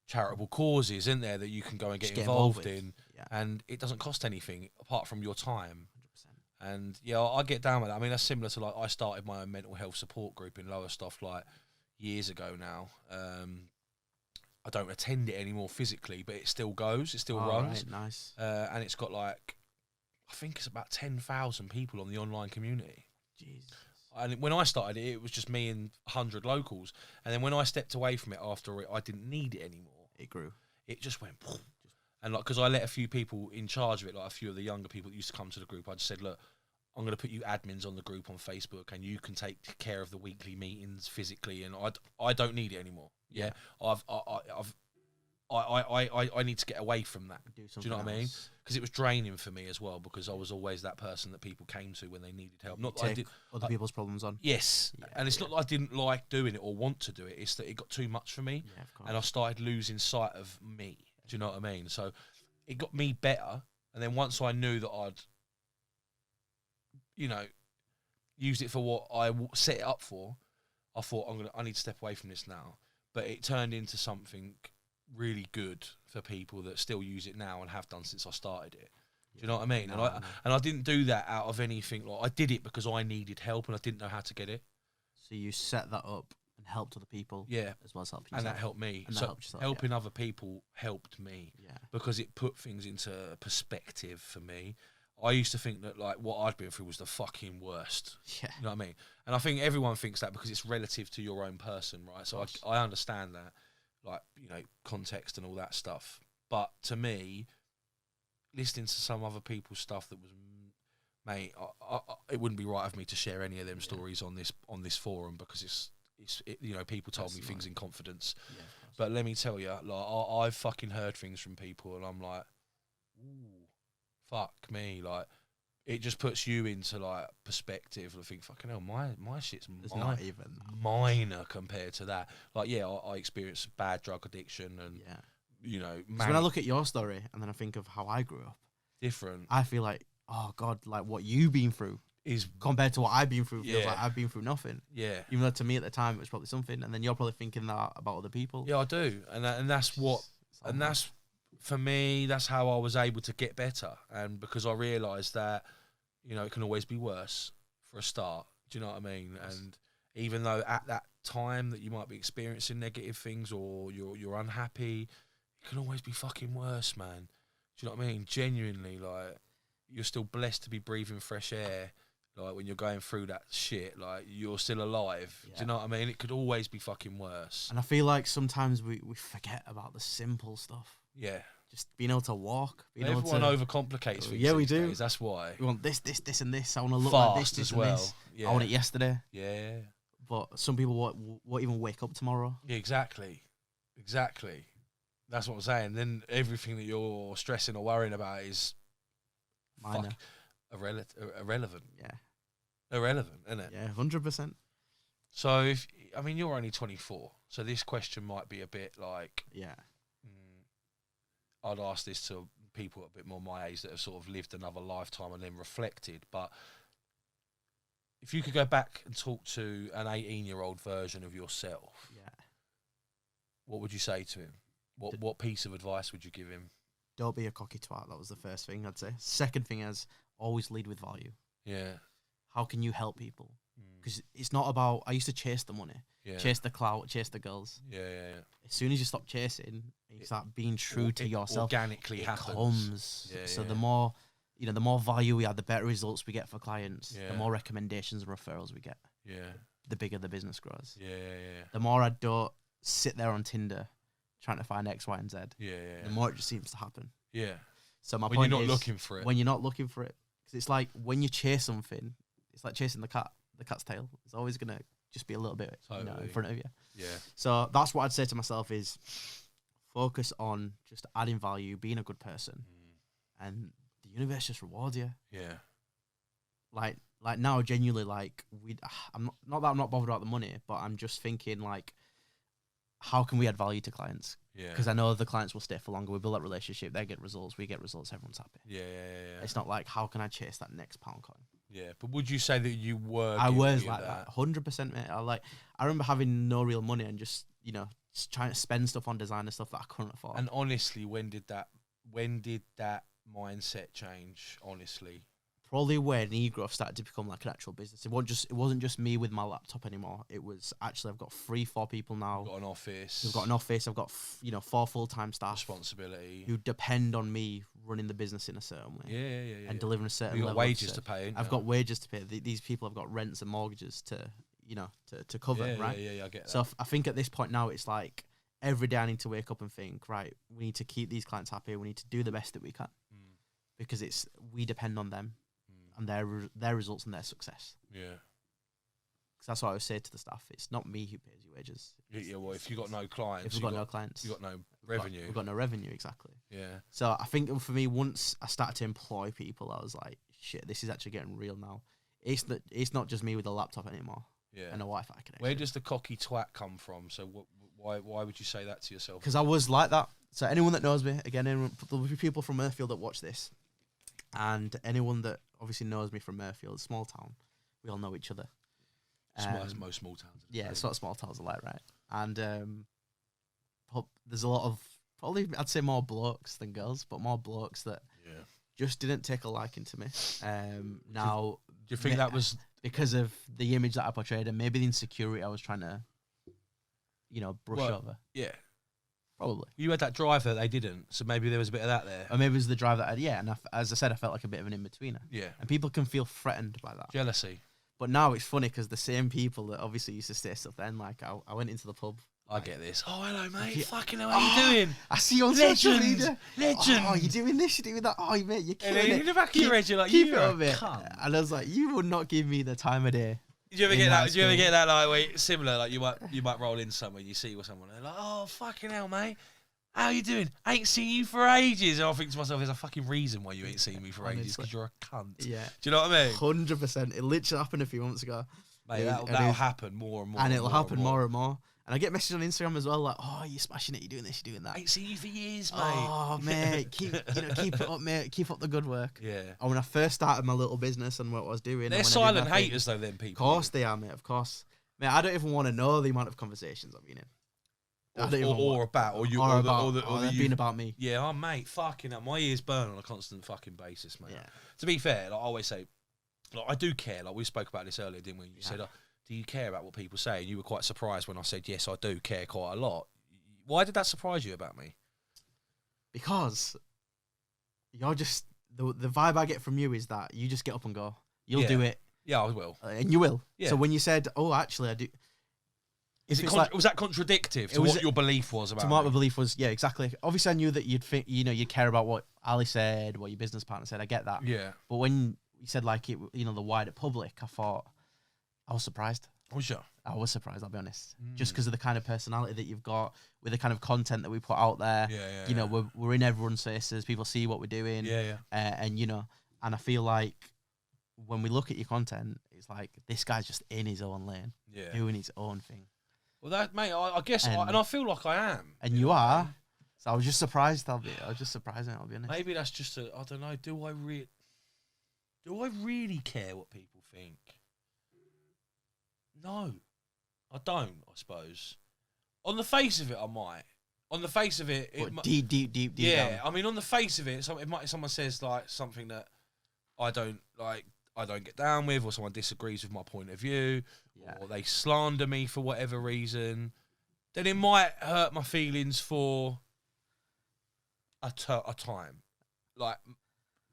charitable causes, isn't there, that you can go and get involved in. Yeah. And it doesn't cost anything apart from your time. 100%. And yeah, I get down with that. I mean, that's similar to like I started my own mental health support group in Lowestoft like years ago now. I don't attend it anymore physically, but it still goes. It still runs. Right, nice. And it's got like, I think it's about 10,000 people on the online community. Jesus. And when I started it, it was just me and 100 locals. And then when I stepped away from it after it, I didn't need it anymore. It grew. It just went. And like, because I let a few people in charge of it, like a few of the younger people that used to come to the group, I just said, look, I'm going to put you admins on the group on Facebook, and you can take care of the weekly meetings physically, and I don't need it anymore. Yeah, I need to get away from that. Do you know what I mean? Because it was draining for me as well, because I was always that person that people came to when they needed help. Not that I did other people's problems on. Yes, and it's not that I didn't like doing it or want to do it. It's that it got too much for me, and I started losing sight of me. Do you know what I mean? So it got me better, and then once I knew that I'd used it for what I set it up for, I thought I need to step away from this now. But it turned into something really good for people that still use it now and have done since I started it. Do you know what I mean? And I didn't do that out of anything. Like, I did it because I needed help and I didn't know how to get it. So you set that up and helped other people. Yeah, as well as helping and yourself. that helped me. And that So helped yourself, helping other people helped me. Yeah. Because it put things into perspective for me. I used to think that like what I'd been through was the fucking worst. Yeah. You know what I mean? And I think everyone thinks that because it's relative to your own person, right? So I understand that, like, you know, context and all that stuff. But to me, listening to some other people's stuff that was, mate, it wouldn't be right of me to share any of them stories on this forum because it, you know, people told me things in confidence. Yeah, but let me tell you, like, I've fucking heard things from people, and I'm like, ooh, fuck me, like, it just puts you into like perspective. I think, fucking hell, my shit's not even minor compared to that. Like, yeah, I experienced bad drug addiction, and you know, when I look at your story and then I think of how I grew up, different. I feel like, oh God, like what you've been through is compared to what I've been through. Feels like I've been through nothing. Yeah. Even though to me at the time it was probably something, and then you're probably thinking that about other people. Yeah, I do, and that's what, and that's, for me, that's how I was able to get better, and because I realised that, you know, it can always be worse for a start. Do you know what I mean? Yes. And even though at that time that you might be experiencing negative things or you're unhappy, it can always be fucking worse, man. Do you know what I mean? Genuinely, like, you're still blessed to be breathing fresh air. Like, when you're going through that shit, like, you're still alive. Yeah. Do you know what I mean? It could always be fucking worse. And I feel like sometimes we forget about the simple stuff. Yeah. Just being able to walk. Everyone overcomplicates things. Yeah, we do. Days. That's why. We want this, and this. I want to look fast like this as and well. This. Yeah. I want it yesterday. Yeah. But some people won't even wake up tomorrow. Yeah, exactly. That's what I'm saying. Then everything that you're stressing or worrying about is minor. Irrelevant. Yeah. Irrelevant, isn't it? Yeah, 100%. So, you're only 24, so this question might be a bit like... Yeah. I'd ask this to people a bit more my age that have sort of lived another lifetime and then reflected, but if you could go back and talk to an 18-year-old version of yourself, what would you say to him? What piece of advice would you give him? Don't be a cocky twat. That was the first thing I'd say. Second thing is always lead with value. Yeah. How can you help people? Because it's not about, I used to chase the money, chase the clout, chase the girls. Yeah. As soon as you stop chasing, you start being true to yourself. Organically happens. Comes. So the more, the more value we add, the better results we get for clients. Yeah. The more recommendations and referrals we get. Yeah. The bigger the business grows. Yeah. The more I don't sit there on Tinder trying to find X, Y, and Z. Yeah. The more it just seems to happen. Yeah. So my when point you're not is, looking for it. When you're not looking for it, because it's like when you chase something, it's like chasing the cat's tail. It's always gonna just be a little bit in front of you. Yeah. So that's what I'd say to myself is focus on just adding value, being a good person, and the universe just rewards you. Yeah. Like now, genuinely, like I'm not that I'm not bothered about the money, but I'm just thinking like, how can we add value to clients? Yeah. Because I know the clients will stay for longer. We build that relationship. They get results. We get results. Everyone's happy. Yeah. It's not like, how can I chase that next pound coin? Yeah. But would you say that you were? I was like that. 100%, mate. I remember having no real money and just trying to spend stuff on designer stuff that I couldn't afford. And honestly, when did that mindset change? Honestly. Probably when eGrowth started to become like an actual business. It wasn't just me with my laptop anymore. It was actually, I've got 3-4 people now. We've got an office. I've got 4 full-time staff. Responsibility. Who depend on me running the business in a certain way. Yeah. And delivering a certain level. You've got wages to pay. I've got wages to pay. These people have got rents and mortgages to cover, right? Yeah, I get that. So I think at this point now, it's like every day I need to wake up and think, right, we need to keep these clients happy. We need to do the best that we can. Because we depend on them. And their results and their success. Yeah. Because that's what I always say to the staff. It's not me who pays your wages. Yeah, well, if you've got no clients. If we've got no clients. You've got no revenue. We've got no revenue, exactly. Yeah. So I think for me, once I started to employ people, I was like, shit, this is actually getting real now. It's not just me with a laptop anymore. Yeah. And a Wi-Fi connection. Where does the cocky twat come from? So why would you say that to yourself? Because I was like that. So anyone that knows me, again, there'll be people from Murfield that watch this. And anyone that obviously knows me from Murfield, small town, we all know each other. Most small towns. Yeah, it's what small towns are like, right? And there's a lot of, probably I'd say more blokes than girls, but more blokes that just didn't take a liking to me. Now, do you think that was because of the image that I portrayed and maybe the insecurity I was trying to brush over. Yeah. Probably. You had that drive that they didn't, so maybe there was a bit of that there. Or maybe it was the drive that I had, and as I said, I felt like a bit of an in-betweener. Yeah. And people can feel threatened by that. Jealousy. But now it's funny because the same people that obviously used to say stuff then, like I went into the pub. I get this. Oh, hello, mate. Yeah. Fucking hell, how you doing? I see you on social media. Legend. Oh, you're doing this, you're doing that. Oh, mate, you're killing And then it. in the back of your head, you're like, keep you're it a up, mate. cunt. And I was like, you would not give me the time of day. Did you ever in get high that? Did you ever school. get that like where, similar? Like you might roll in somewhere, you see with someone, and they're like, "Oh fucking hell, mate, how you doing? Ain't seen you for ages." And I think to myself, "There's a fucking reason why you ain't seen me for ages, because you're a cunt." Yeah. Do you know what I mean? 100%. It literally happened a few months ago. Mate, And that'll happen more and more. And it'll happen more and more. And I get messages on Instagram as well, like, "Oh, you're smashing it. You're doing this. You're doing that." Ain't seen you for years, mate. Oh, mate, keep it up, mate. Keep up the good work. Yeah. And when I first started my little business and what I was doing, They're and when I did silent my thing- haters, though. Them people. Of course they are, mate. Of course, mate. I don't even want to know the amount of conversations I've been in. I don't even Or about, or you, or or about, the, or the they've been about me. Yeah, oh mate, fucking hell, my ears burn on a constant fucking basis, mate. Yeah. To be fair, like I always say, like I do care. Like we spoke about this earlier, didn't we? You said, "Do you care about what people say?" And you were quite surprised when I said, "Yes, I do care quite a lot." Why did that surprise you about me? Because you're just the vibe I get from you is that you just get up and go. You'll do it. Yeah, I will. And you will. Yeah. So when you said, "Oh, actually, I do," Was that contradictive to what your belief was about? to what my belief was, yeah, exactly. Obviously, I knew that you'd think, you'd care about what Ali said, what your business partner said. I get that. Yeah. But when you said like it, the wider public, I thought I was surprised. Was you? I was surprised. I'll be honest, just because of the kind of personality that you've got, with the kind of content that we put out there. Yeah. We're in everyone's faces. People see what we're doing. Yeah. And and I feel like when we look at your content, it's like this guy's just in his own lane, doing his own thing. Well, that mate, I guess, and I feel like I am. And you are. So I was just surprised. I was just surprised. I'll be honest. Maybe that's just I don't know. Do I really care what people think? No, I don't. I suppose. On the face of it, I might. On the face of it, deep. Yeah, down. I mean, on the face of it, someone says like something that I don't get down with, or someone disagrees with my point of view, or they slander me for whatever reason, then it might hurt my feelings for a time, like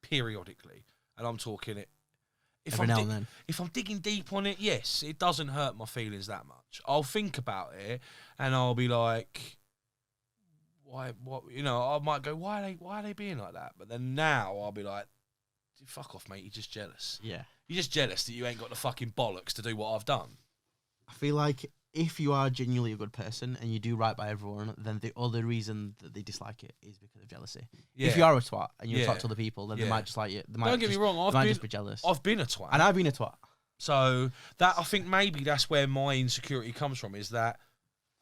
periodically. And I'm talking it. Every now and then. If I'm digging deep on it, yes, it doesn't hurt my feelings that much. I'll think about it, and I'll be like, why? What? I might go, why are they being like that? But then now I'll be like, fuck off, mate. You're just jealous. Yeah. You're just jealous that you ain't got the fucking bollocks to do what I've done. I feel like if you are genuinely a good person and you do right by everyone, then the other reason that they dislike it is because of jealousy. Yeah. If you are a twat and you're a twat to other people, then they might just like you. Don't get me wrong. They might just be jealous. I've been a twat. And I've been a twat. So that I think maybe that's where my insecurity comes from, is that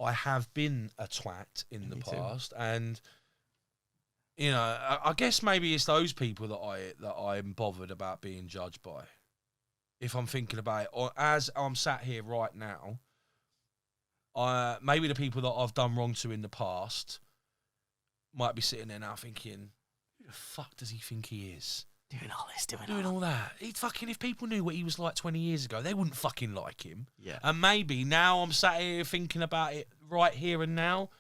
I have been a twat in the past, and I guess maybe it's those people that I'm bothered about being judged by. If I'm thinking about it, or as I'm sat here right now, maybe the people that I've done wrong to in the past might be sitting there now thinking, who the fuck does he think he is? Doing all this, doing all that. If people knew what he was like 20 years ago, they wouldn't fucking like him. Yeah. And maybe now I'm sat here thinking about it right here and now,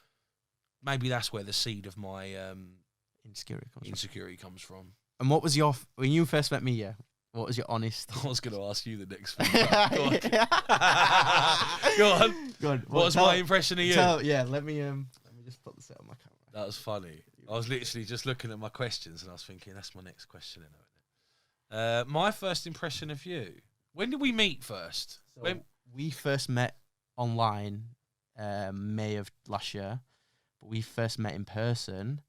maybe that's where the seed of my insecurity comes from. And what was when you first met me, what was your honest... I was going to ask you the next thing. Go on. Go on. What was my impression of you? Let me just put this out on my camera. That was funny. I was literally just looking at my questions and I was thinking, that's my next question. My first impression of you. When did we meet first? We first met online May of last year, but we first met in person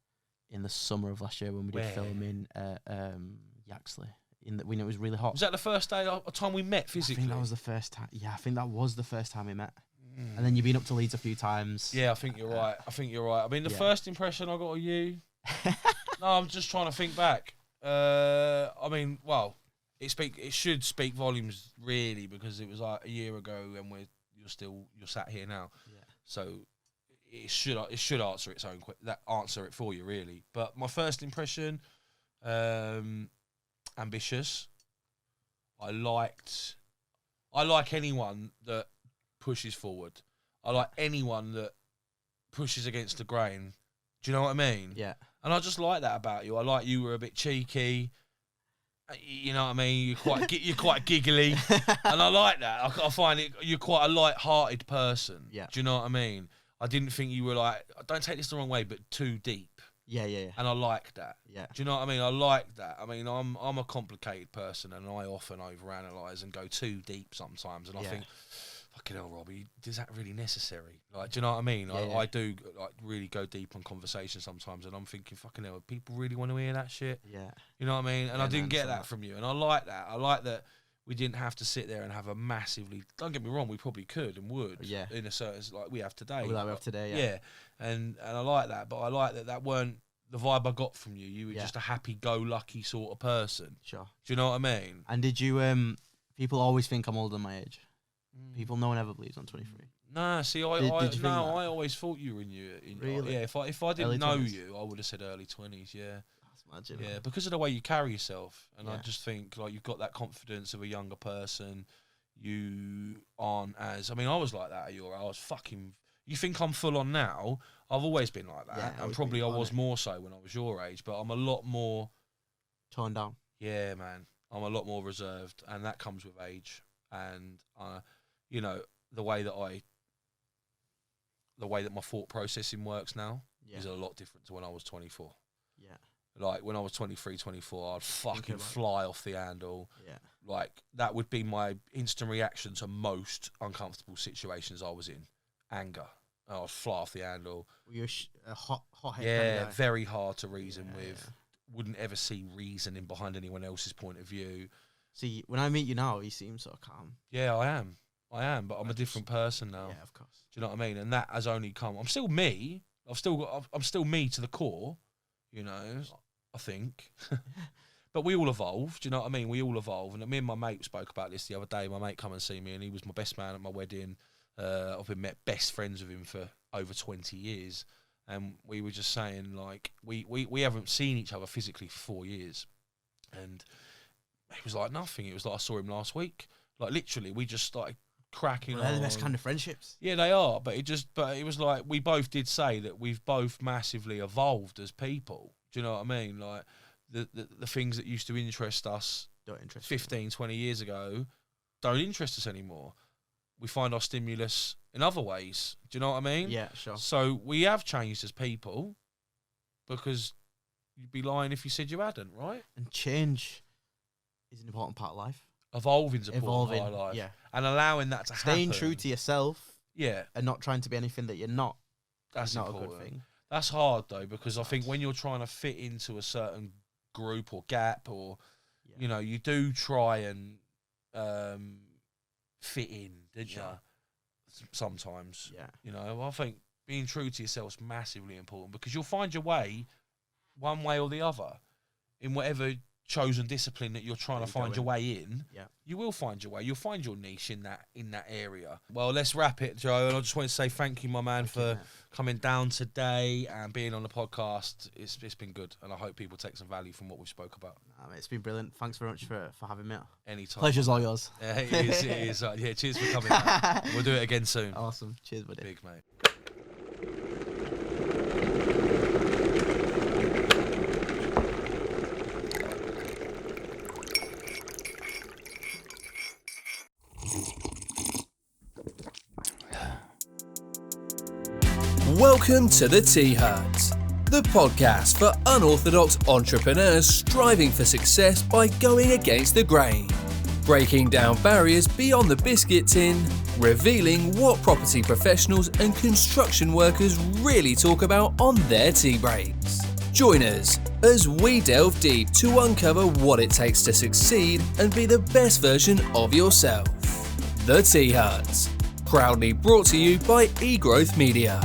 in the summer of last year when we did filming Yaxley. When it was really hot. Was that the first time we met physically? I think that was the first time. Yeah, I think that was the first time we met. And then you've been up to Leeds a few times. Yeah, I think you're right. I mean, the first impression I got of you... No, I'm just trying to think back. I mean, well, it should speak volumes, really, because it was like a year ago and you're sat here now. Yeah. So it should answer its own answer it for you, really. But my first impression, ambitious. I like anyone that pushes forward. I like anyone that pushes against the grain. Do you know what I mean? Yeah. And I just like that about you. I like you were a bit cheeky. You know what I mean? You're quite giggly, and I like that. I find you're quite a light-hearted person. Yeah. Do you know what I mean? I didn't think you were like, don't take this the wrong way, but too deep. Yeah. And I like that. Yeah. Do you know what I mean? I like that. I mean, I'm a complicated person, and I often overanalyze and go too deep sometimes. And I think, fucking hell, Robbie, is that really necessary? Like, do you know what I mean? I do like really go deep on conversation sometimes, and I'm thinking, fucking hell, people really want to hear that shit? Yeah. You know what I mean? And I didn't get that from you, and I like that. I like that we didn't have to sit there and have a massively. Don't get me wrong, we probably could and would. Yeah. In a certain like we have today. Like we have today. Yeah. And I like that, but I like that weren't the vibe I got from you. You were just a happy-go-lucky sort of person. Sure. Do you know what I mean? And did you? People always think I'm older than my age. People, no one ever believes I'm 23. Nah, see, Did you think that? I always thought you were in Really? Yeah, if I didn't Early know 20s? you, I would have said early 20s. Yeah. That's magic. Yeah, because of the way you carry yourself, and I Yeah. just think like you've got that confidence of a younger person. You aren't as. I mean, I was like that at your. I was fucking. You think I'm full on now? I've always been like that, Yeah, and probably I was more so when I was your age. But I'm a lot more. Toned down. Yeah, man. I'm a lot more reserved, and that comes with age. And you know, the way that my thought processing works now is a lot different to when I was 24. Yeah. Like when I was 23, 24, I'd fucking about fly off the handle. Yeah. Like that would be my instant reaction to most uncomfortable situations I was in. Anger. I'd fly off the handle. Were you a hot head Yeah, kind of guy? very hard to reason with. Yeah. Wouldn't ever see reasoning behind anyone else's point of view. See, when I meet you now, you seem so calm. Yeah, I am, but I'm a different person now. Yeah, of course. Do you know what I mean? And that has only come. I'm still me. I'm still me to the core. You know, I think. But we all evolve. Do you know what I mean? We all evolve. And me and my mate spoke about this the other day. My mate come and see me, and he was my best man at my wedding. I've been best friends with him for over 20 years. And we were just saying, like, we haven't seen each other physically for 4 years. And it was like nothing. It was like I saw him last week. Like, literally, we just started cracking on. They're the best kind of friendships. Yeah, they are. But it was like, we both did say that we've both massively evolved as people. Do you know what I mean? Like, the things that used to interest us Don't interest 15, 20 years ago don't interest us anymore. We find our stimulus in other ways. Do you know what I mean? Yeah, sure. So we have changed as people, because you'd be lying if you said you hadn't, right? And change is an important part of life. Evolving's a part Evolving, of our life. yeah. And allowing that to happen. Staying true to yourself Yeah. and not trying to be anything that you're not. That's is not important. a good thing. That's hard, though, because I think when you're trying to fit into a certain group or gap, or, you know, you do try and fit in, didn't you? Sometimes. Yeah. You know, I think being true to yourself is massively important, because you'll find your way one way or the other in whatever chosen discipline that you're trying to find your way in. Yeah. You will find your way. You'll find your niche in that area. Well, let's wrap it, Joe. And I just want to say thank you, my man, for coming down today and being on the podcast. It's been good, and I hope people take some value from what we've spoke about. It's been brilliant. Thanks very much for having me. Anytime. Pleasure's all yours. Yeah, it is. It is. Yeah, cheers for coming, man. We'll do it again soon. Awesome. Cheers, buddy. Big, mate. Welcome to the Tea Hut, the podcast for unorthodox entrepreneurs striving for success by going against the grain, breaking down barriers beyond the biscuit tin, revealing what property professionals and construction workers really talk about on their tea breaks. Join us as we delve deep to uncover what it takes to succeed and be the best version of yourself. The Tea Hut, proudly brought to you by eGrowth Media.